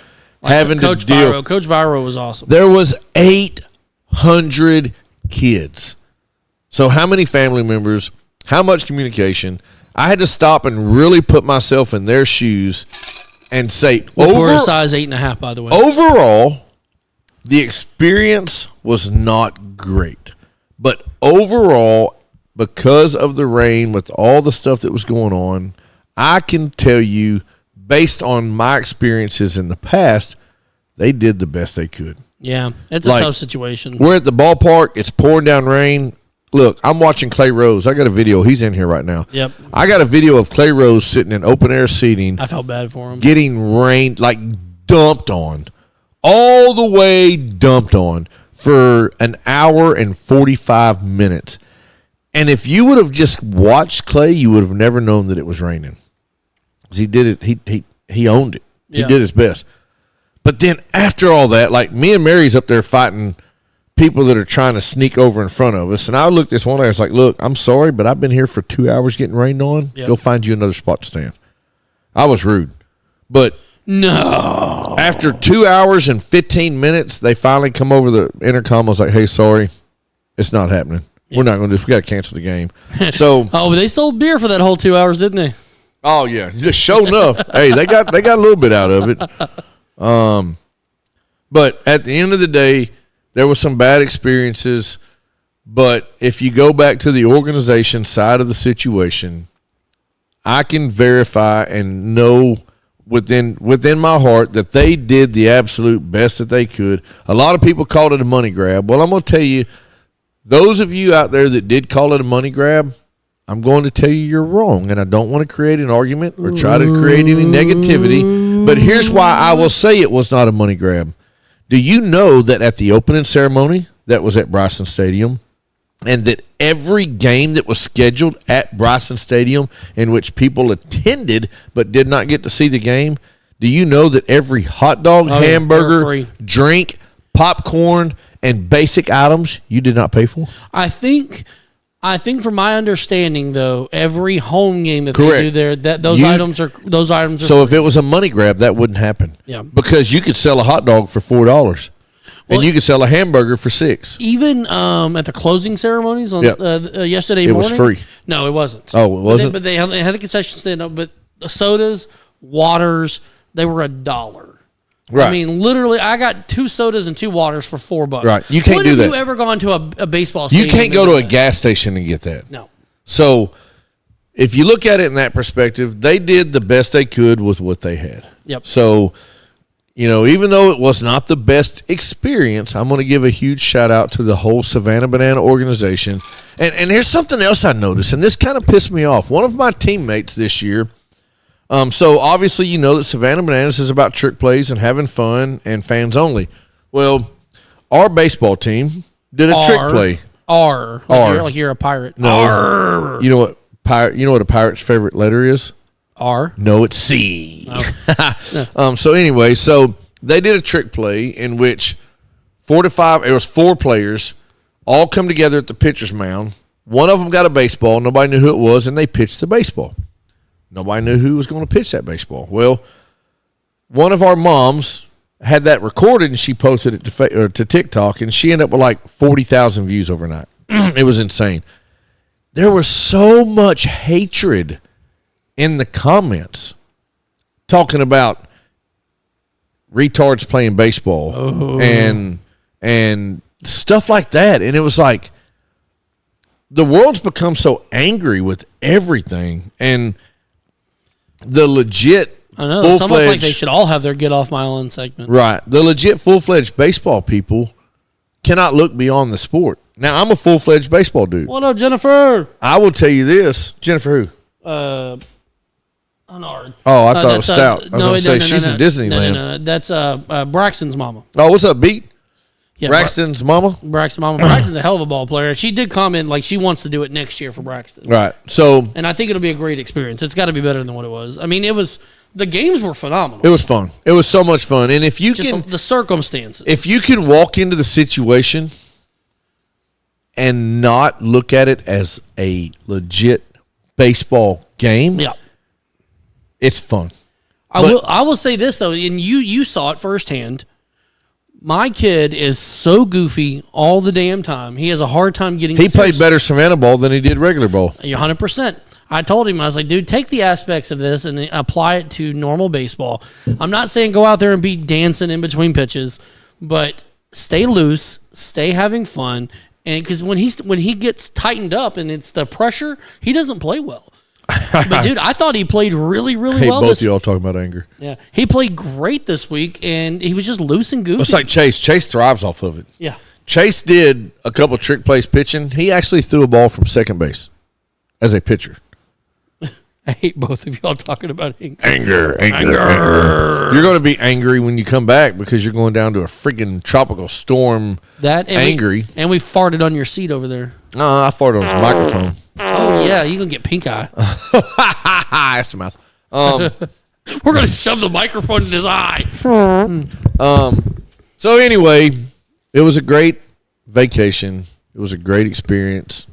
having to deal. Coach Viro was awesome. There was 800 kids. So how many family members, how much communication? I had to stop and really put myself in their shoes and say Which were a size 8.5, by the way. overall, the experience was not great. But overall, because of the rain, with all the stuff that was going on, I can tell you, based on my experiences in the past, they did the best they could. Yeah, it's a tough situation. We're at the ballpark. It's pouring down rain. Look, I'm watching Clay Rose. I got a video. He's in here right now. Yep. I got a video of Clay Rose sitting in open air seating. I felt bad for him. Getting rained, like dumped on. All the way dumped on for an hour and 45 minutes. And if you would have just watched Clay, you would have never known that it was raining. 'Cause he did it. He owned it. He did his best. But then after all that, like me and Mary's up there fighting people that are trying to sneak over in front of us. And I looked this one day, I was like, look, I'm sorry, but I've been here for 2 hours getting rained on. Yep. Go find you another spot to stand. I was rude. But no. after 2 hours and 15 minutes, they finally come over the intercom. I was like, hey, sorry, it's not happening. We're not going to do this. We got to cancel the game. So, but they sold beer for that whole 2 hours, didn't they? oh yeah, just show enough. Hey, they got a little bit out of it. But at the end of the day, there was some bad experiences. But if you go back to the organization side of the situation, I can verify and know within my heart that they did the absolute best that they could. A lot of people called it a money grab. Well, I'm going to tell you, those of you out there that did call it a money grab, I'm going to tell you you're wrong, and I don't want to create an argument or try to create any negativity, but here's why I will say it was not a money grab. Do you know that at the opening ceremony that was at Bryson Stadium, and that every game that was scheduled at Bryson Stadium in which people attended but did not get to see the game, do you know that every hot dog, hamburger, drink, popcorn, and basic items you did not pay for? I think from my understanding, though, every home game that Correct. they do there, that those items are So if it was a money grab, that wouldn't happen. Yeah. Because you could sell a hot dog for $4, and you could sell a hamburger for $6. Even at the closing ceremonies on yesterday morning, it was free. No, it wasn't. Oh, it wasn't. But they had the concession stand up. But the sodas, waters, they were $1. Right. I mean, literally, I got 2 sodas and 2 waters for $4. Right. You can't do that. When have you ever gone to a baseball You stadium? can't go to a gas station and get that. No. So if you look at it in that perspective, they did the best they could with what they had. Yep. So, even though it was not the best experience, I'm going to give a huge shout out to the whole Savannah Banana organization. And here's something else I noticed, and this kind of pissed me off. One of my teammates this year, so obviously you know that Savannah Bananas is about trick plays and having fun and fans only. Well, our baseball team did a trick play. Like you're a pirate. No. R. You know what a pirate's favorite letter is? R. No, it's C. Oh. So anyway, they did a trick play in which 4 to 5, it was 4 players, all come together at the pitcher's mound. One of them got a baseball. Nobody knew who it was, and they pitched the baseball. Nobody knew who was going to pitch that baseball. Well, one of our moms had that recorded, and she posted it to TikTok, and she ended up with like 40,000 views overnight. It was insane. There was so much hatred in the comments talking about retards playing baseball and stuff like that. And it was like the world's become so angry with everything, and the legit I know. It's almost like they should all have their Get Off My Lawn segment. Right. The legit full-fledged baseball people cannot look beyond the sport. Now, I'm a full-fledged baseball dude. What up, Jennifer? I will tell you this. Jennifer who? Unard. Oh, I thought it was Stout. I was going to say, she's in Disneyland. No. That's Braxton's mama. Oh, what's up, Beat? Yeah, Braxton's mama? Braxton's mama. Braxton's a hell of a ball player. She did comment like she wants to do it next year for Braxton. Right. So, and I think it'll be a great experience. It's got to be better than what it was. I mean, the games were phenomenal. It was fun. It was so much fun. And if you the circumstances. If you can walk into the situation and not look at it as a legit baseball game, it's fun. I will say this though, and you saw it firsthand. My kid is so goofy all the damn time. He has a hard time getting. He played better Savannah ball than he did regular ball. You're 100%. I told him, I was like, dude, take the aspects of this and apply it to normal baseball. I'm not saying go out there and be dancing in between pitches, but stay loose, stay having fun. And because when he gets tightened up and it's the pressure, he doesn't play well. But dude, I thought he played really, really well. Both of y'all talking about anger. Yeah, he played great this week, and he was just loose and goofy. It's like Chase. Chase thrives off of it. Yeah. Chase did a couple trick plays pitching. He actually threw a ball from second base as a pitcher. I hate both of y'all talking about Anger. You're going to be angry when you come back because you're going down to a freaking tropical storm. that. And angry. and we farted on your seat over there. No, I farted on his microphone. Oh yeah, you gonna get pink eye. That's the mouth. We're gonna shove the microphone in his eye. So anyway, it was a great vacation. It was a great experience.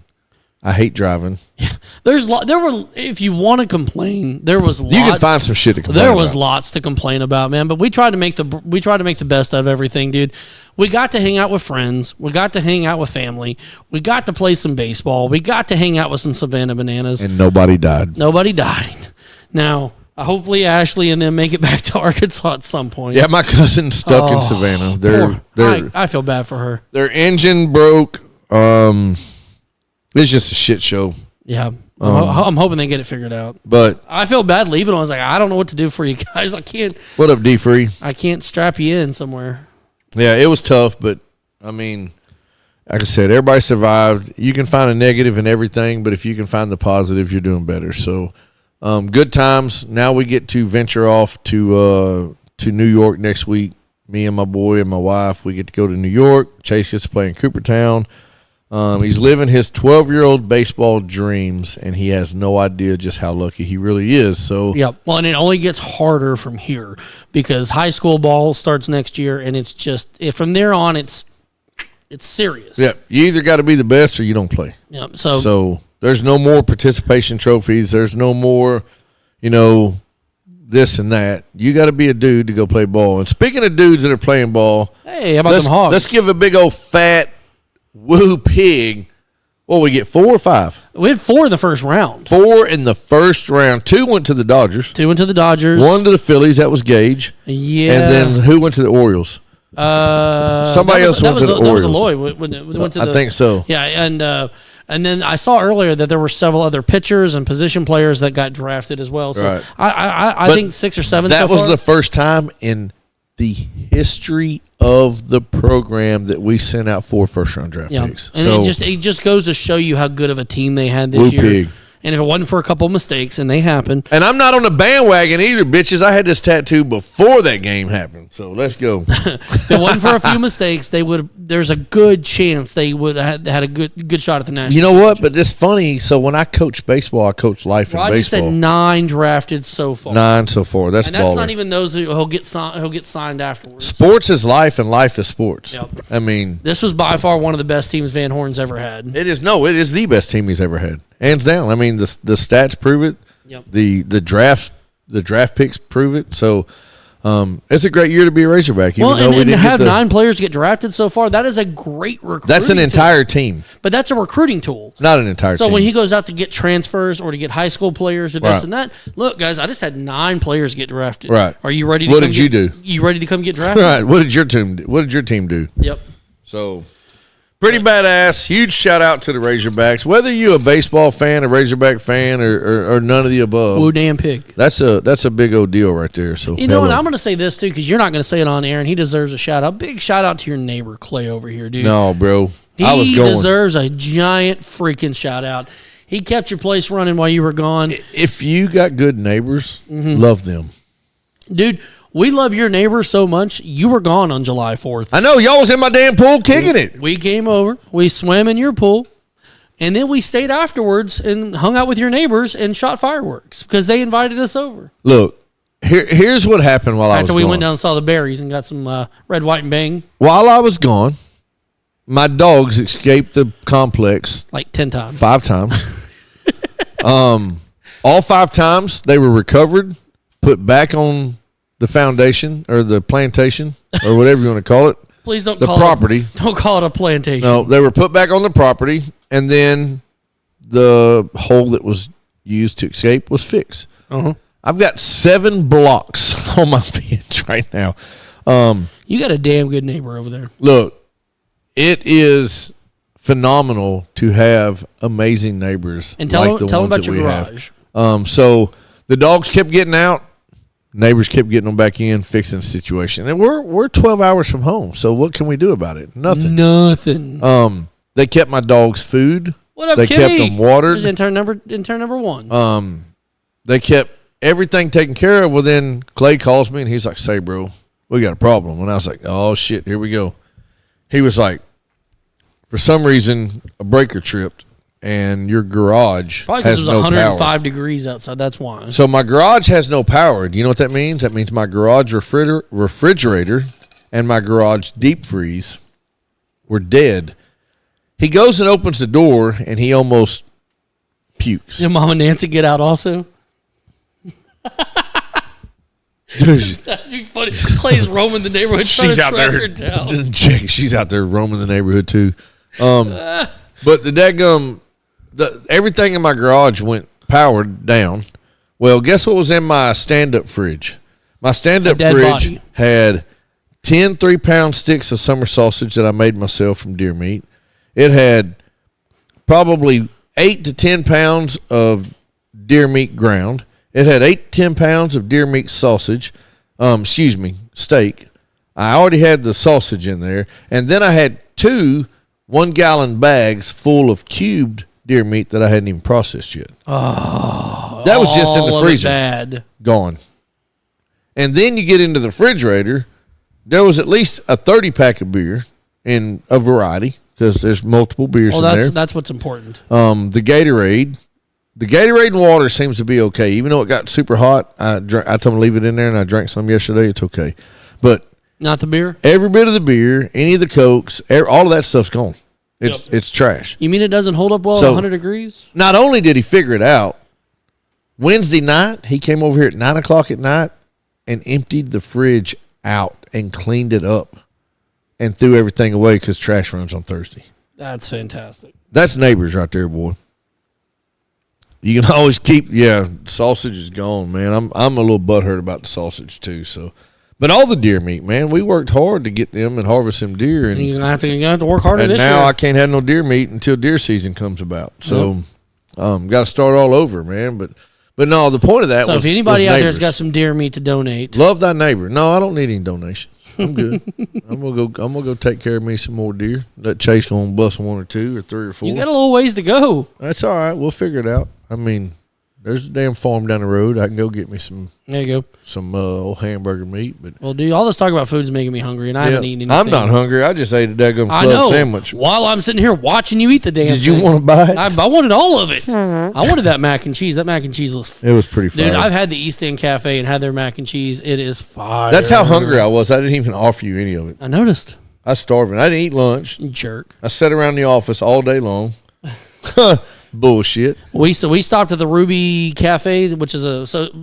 I hate driving. There were, if you want to complain, there was lots. You can find some shit to complain There was about. lots to complain about, man. But we tried to make the best of everything, dude. We got to hang out with friends. We got to hang out with family. We got to play some baseball. We got to hang out with some Savannah Bananas. And nobody died. Nobody died. Now, hopefully Ashley and them make it back to Arkansas at some point. Yeah, my cousin's stuck in Savannah. I feel bad for her. Their engine broke. It's just a shit show. Yeah. I'm hoping they get it figured out. But I feel bad leaving. I was like, I don't know what to do for you guys. what up, D Free? I can't strap you in somewhere. Yeah, it was tough, but I mean, like I said, everybody survived. You can find a negative in everything, but if you can find the positive, you're doing better. So, good times. Now we get to venture off to New York next week. Me and my boy and my wife, we get to go to New York. Chase gets to play in Coopertown. He's living his 12-year-old baseball dreams, and he has no idea just how lucky he really is. So, Yep. Well, and it only gets harder from here because high school ball starts next year, and it's just from there on, it's serious. yeah, you either got to be the best or you don't play. Yep. So there's no more participation trophies. There's no more, this and that. You got to be a dude to go play ball. And speaking of dudes that are playing ball, hey, how about them Hogs? let's give a big old fat woo pig. Well, we get 4 or 5. We had 4 in the first round. 4 in the first round. 2 went to the Dodgers. 2 went to the Dodgers. 1 to the Phillies. That was Gage. Yeah. And then who went to the Orioles? Somebody else went to the Orioles. That was Lloyd. Went to I think so. Yeah, and then I saw earlier that there were several other pitchers and position players that got drafted as well. So Right. I But think 6 or 7 That so was far. the first time in the history of the program that we sent out 4 first-round draft Yeah, picks. and So, it just goes to show you how good of a team they had Woo this year. pig. And if it wasn't for a couple of mistakes, and they happened, and I'm not on the bandwagon either, bitches. I had this tattoo before that game happened. So let's go. if it wasn't for a few mistakes, they would. There's a good chance they would have had a good shot at the national. You know what? But it's funny. So when I coach baseball, I coach life in Rodney baseball. said 9 drafted so far, 9 so far. That's and that's baller. not even those who'll get signed afterwards. Sports is life, and life is sports. Yep. I mean, This was by far one of the best teams Van Horn's ever had. it is the best team he's ever had, hands down. I mean, the stats prove it. Yep. The draft picks prove it. So it's a great year to be a Razorback. Even Well, though we and to didn't have get 9 players get drafted so far, that is a great recruiting. that's an tool. entire team, But that's a recruiting tool. not an entire So team. when he goes out to get transfers or to get high school players or this Right. and that, look, guys, I just had 9 players get drafted. Right. Are you ready? What did you do? You ready to come get drafted? Right. What did your team do? Yep. So pretty badass. Huge shout out to the Razorbacks. Whether you a baseball fan, a Razorback fan, or none of the above, Woo damn pig. that's a big old deal right there. So You know what? hello. I'm going to say this too because you're not going to say it on air, and he deserves a shout out. Big shout out to your neighbor Clay over here, dude. No, bro. I was He going. deserves a giant freaking shout out. He kept your place running while you were gone. If you got good neighbors, Mm-hmm. love them. Dude, we love your neighbors so much. You were gone on July 4th. I know y'all was in my damn pool kicking it. We came over, we swam in your pool, and then we stayed afterwards and hung out with your neighbors and shot fireworks because they invited us over. Look, here's what happened while I was After gone. we went down and saw the berries and got some red, white, and bang While I was gone, my dogs escaped the complex like 10 times. 5 times. All 5 times they were recovered, put back on the foundation or the plantation or whatever you want to call it. Please don't The call property. It, don't call it a plantation. No, they were put back on the property, and then the hole that was used to escape was fixed. Uh-huh. I've got 7 blocks on my fence right now. You got a damn good neighbor over there. Look, it is phenomenal to have amazing neighbors. And tell like them the ones about that your we garage. have. So the dogs kept getting out. Neighbors kept getting them back in, fixing the situation. And we're 12 hours from home. So what can we do about it? Nothing. Nothing. They kept my dogs food. What up, They Kimmy? kept them watered. There's intern number 1. They kept everything taken care of. Well, then Clay calls me and he's like, "Say, bro, we got a problem." And I was like, "Oh shit, here we go." He was like, "For some reason, a breaker tripped, and your garage Probably because has it was no 105 power." degrees outside. That's why. So my garage has no power. Do you know what that means? That means my garage refrigerator and my garage deep freeze were dead. He goes and opens the door, and he almost pukes. Did Mama Nancy get out also? That'd be funny. Clay's roaming the neighborhood. She's out track there. her down. She's out there roaming the neighborhood too. But the daggum, everything in my garage went powered down. Well, guess what was in my stand-up fridge? My stand-up dead fridge body. had 10 3-pound sticks of summer sausage that I made myself from deer meat. It had probably 8 to 10 pounds of deer meat ground. It had 8 to 10 pounds of deer meat sausage. Steak. I already had the sausage in there. And then I had 2 1-gallon bags full of cubed deer meat that I hadn't even processed yet. Oh, that was just in all the of it freezer. Bad. Gone. And then you get into the refrigerator. There was at least a 30-pack of beer in a variety because there's multiple beers Well, in there. that's what's important. The Gatorade. The Gatorade and water seems to be okay. Even though it got super hot, I told them to leave it in there, and I drank some yesterday. It's okay. But Not the beer. every bit of the beer, any of the Cokes, all of that stuff's gone. It's trash. You mean it doesn't hold up well So- at 100 degrees? Not only did he figure it out, Wednesday night, he came over here at 9 o'clock at night and emptied the fridge out and cleaned it up and threw everything away because trash runs on Thursday. That's fantastic. That's neighbors right there, boy. You can always keep, sausage is gone, man. I'm a little butthurt about the sausage too. So, but all the deer meat, man, we worked hard to get them and harvest them deer, And and you're gonna have to work harder this now year. I can't have no deer meat until deer season comes about. So, got to start all over, man. But no, the point of that So was if anybody was out there's neighbors. got some deer meat to donate, Love thy neighbor. No, I don't need any donation. I'm good. I'm gonna go take care of me some more deer. Let Chase go and bust 1 or 2 or 3 or 4. you got a little ways to go. That's all right. We'll figure it out. I mean, there's a damn farm down the road. I can go get me some There you go. old hamburger meat. But Well, dude, all this talk about food is making me hungry, and I haven't eaten anything. I'm not hungry. I just ate a daggum I club know. sandwich. While I'm sitting here watching you eat the damn Did you thing. want to buy it? I wanted all of it. I wanted that mac and cheese. That mac and cheese was It was pretty fire. Dude, I've had the East End Cafe and had their mac and cheese. It is fire. That's how hungry I was. I didn't even offer you any of it. I noticed. I was starving. I didn't eat lunch. You jerk. I sat around the office all day long. Bullshit. We stopped at the Ruby Cafe, which is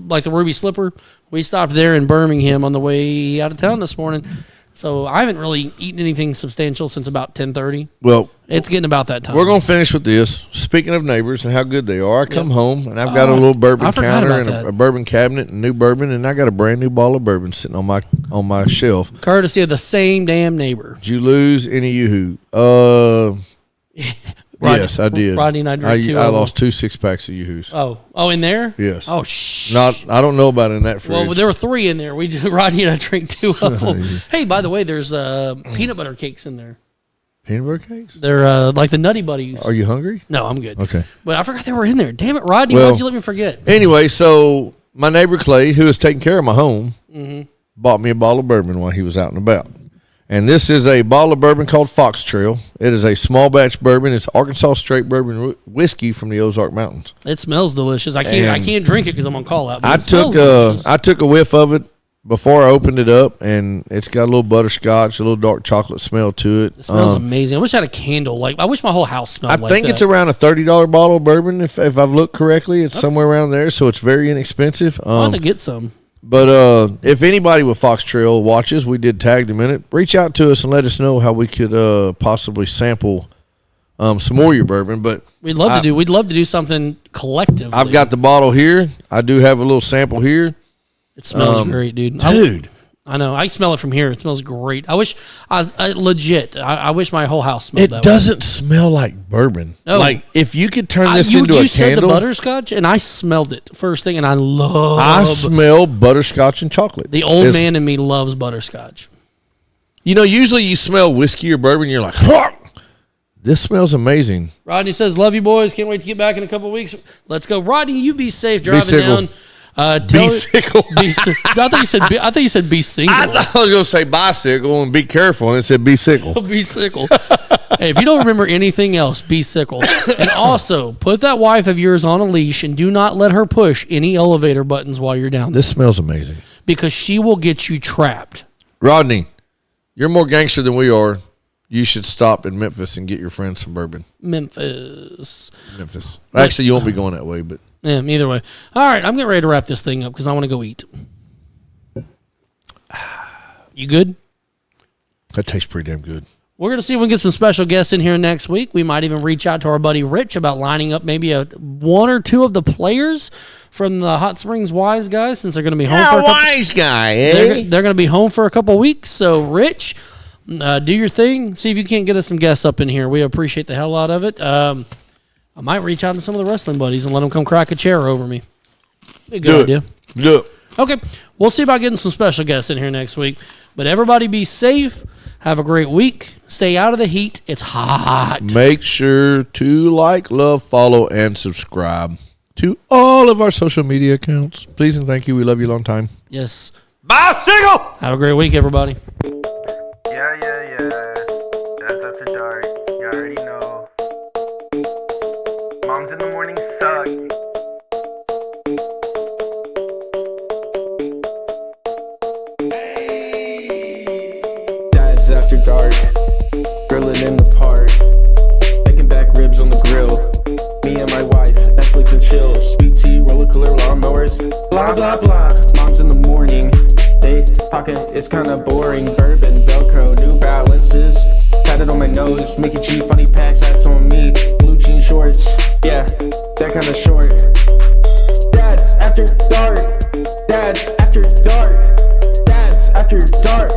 like the Ruby Slipper. We stopped there in Birmingham on the way out of town this morning. So I haven't really eaten anything substantial since about 10:30. Well, It's getting about that time. we're going to finish with this. Speaking of neighbors and how good they are, I come home and I've got a little bourbon I forgot counter about and that. a bourbon cabinet and new bourbon, and I got a brand new bottle of bourbon sitting on my shelf. Courtesy of the same damn neighbor. Did you lose any Yoo-hoo? Rodney- Yes, I did. Rodney and I drank 2 I of them. lost 2 6-packs of Yoo-hoos. Oh, in there? Yes. Oh, shh. I don't know about in that fridge. Well, there were 3 in there. Rodney and I drank 2 of them. Hey, by the way, there's peanut butter cakes in there. Peanut butter cakes? They're like the Nutty Buddies. Are you hungry? No, I'm good. Okay. But I forgot they were in there. Damn it, Rodney. Well- Why'd you let me forget? Anyway, so my neighbor Clay, who is taking care of my home, Mm-hmm. bought me a bottle of bourbon while he was out and about. And this is a bottle of bourbon called Fox Trail. It is a small batch bourbon. It's Arkansas straight bourbon whiskey from the Ozark Mountains. It smells delicious. I can't drink it because I'm on call out. but I it smells delicious. took a whiff of it before I opened it up, and it's got a little butterscotch, a little dark chocolate smell to it. It smells amazing. I wish I had a candle. Like I wish my whole house smelled I like think that. it's around a $30 bottle of bourbon if I've looked correctly. It's somewhere around there, so it's very inexpensive. I want to get some. But if anybody with Fox Trail watches, we did tag them in it. Reach out to us and let us know how we could possibly sample some more of your bourbon. But We'd love to do something collectively. I've got the bottle here. I do have a little sample here. It smells great, dude. I know. I smell it from here. It smells great. I wish I wish my whole house smelled that way. It doesn't smell like bourbon. No. Like if you could turn this into you a said candle. the butterscotch, and I smelled it first thing, and I smell butterscotch and chocolate. The old man in me loves butterscotch. You know, usually you smell whiskey or bourbon, you're like, "Huh, this smells amazing." Rodney says, "Love you, boys. Can't wait to get back in a couple of weeks. Let's go, Rodney. You be safe driving sickle. down." Be sickle. I thought you said be single. I thought I was going to say bicycle and be careful, and it said be sickle. Be sickle. Hey, if you don't remember anything else, be sickle. And also, put that wife of yours on a leash and do not let her push any elevator buttons while you're down there, This smells amazing. because she will get you trapped. Rodney, you're more gangster than we are. You should stop in Memphis and get your friends some bourbon. Memphis. Actually, you won't be going that way, but Yeah, either way. All right, I'm getting ready to wrap this thing up because I want to go eat. You good? that tastes pretty damn good. We're going to see if we can get some special guests in here next week. We might even reach out to our buddy Rich about lining up maybe one or two of the players from the Hot Springs Wise guys, since they're going to be home for a couple. Wise guy, They're going to be home for a couple weeks. So, Rich, do your thing. See if you can't get us some guests up in here. We appreciate the hell out of it. I might reach out to some of the wrestling buddies and let them come crack a chair over me. Be a good idea. Do it. Okay, we'll see about getting some special guests in here next week. But everybody be safe. Have a great week. Stay out of the heat. It's hot. Make sure to like, love, follow, and subscribe to all of our social media accounts. Please and thank you. We love you a long time. Yes. Bicycle! Have a great week, everybody. Yeah. That's after dark. You already know. Moms in the morning suck. Dad's after dark. Grilling in the park. Making back ribs on the grill. Me and my wife, Netflix and chill. Sweet tea, roller cooler, lawnmowers. Blah, blah, blah. Mom's in the morning. They talking, it's kinda boring. Bourbon, Velcro, New Balances. Tatted on my nose, Mickey G, funny packs, that's on me. Blue jean shorts, yeah, that kinda short. Dad's after dark. Dad's after dark. Dad's after dark.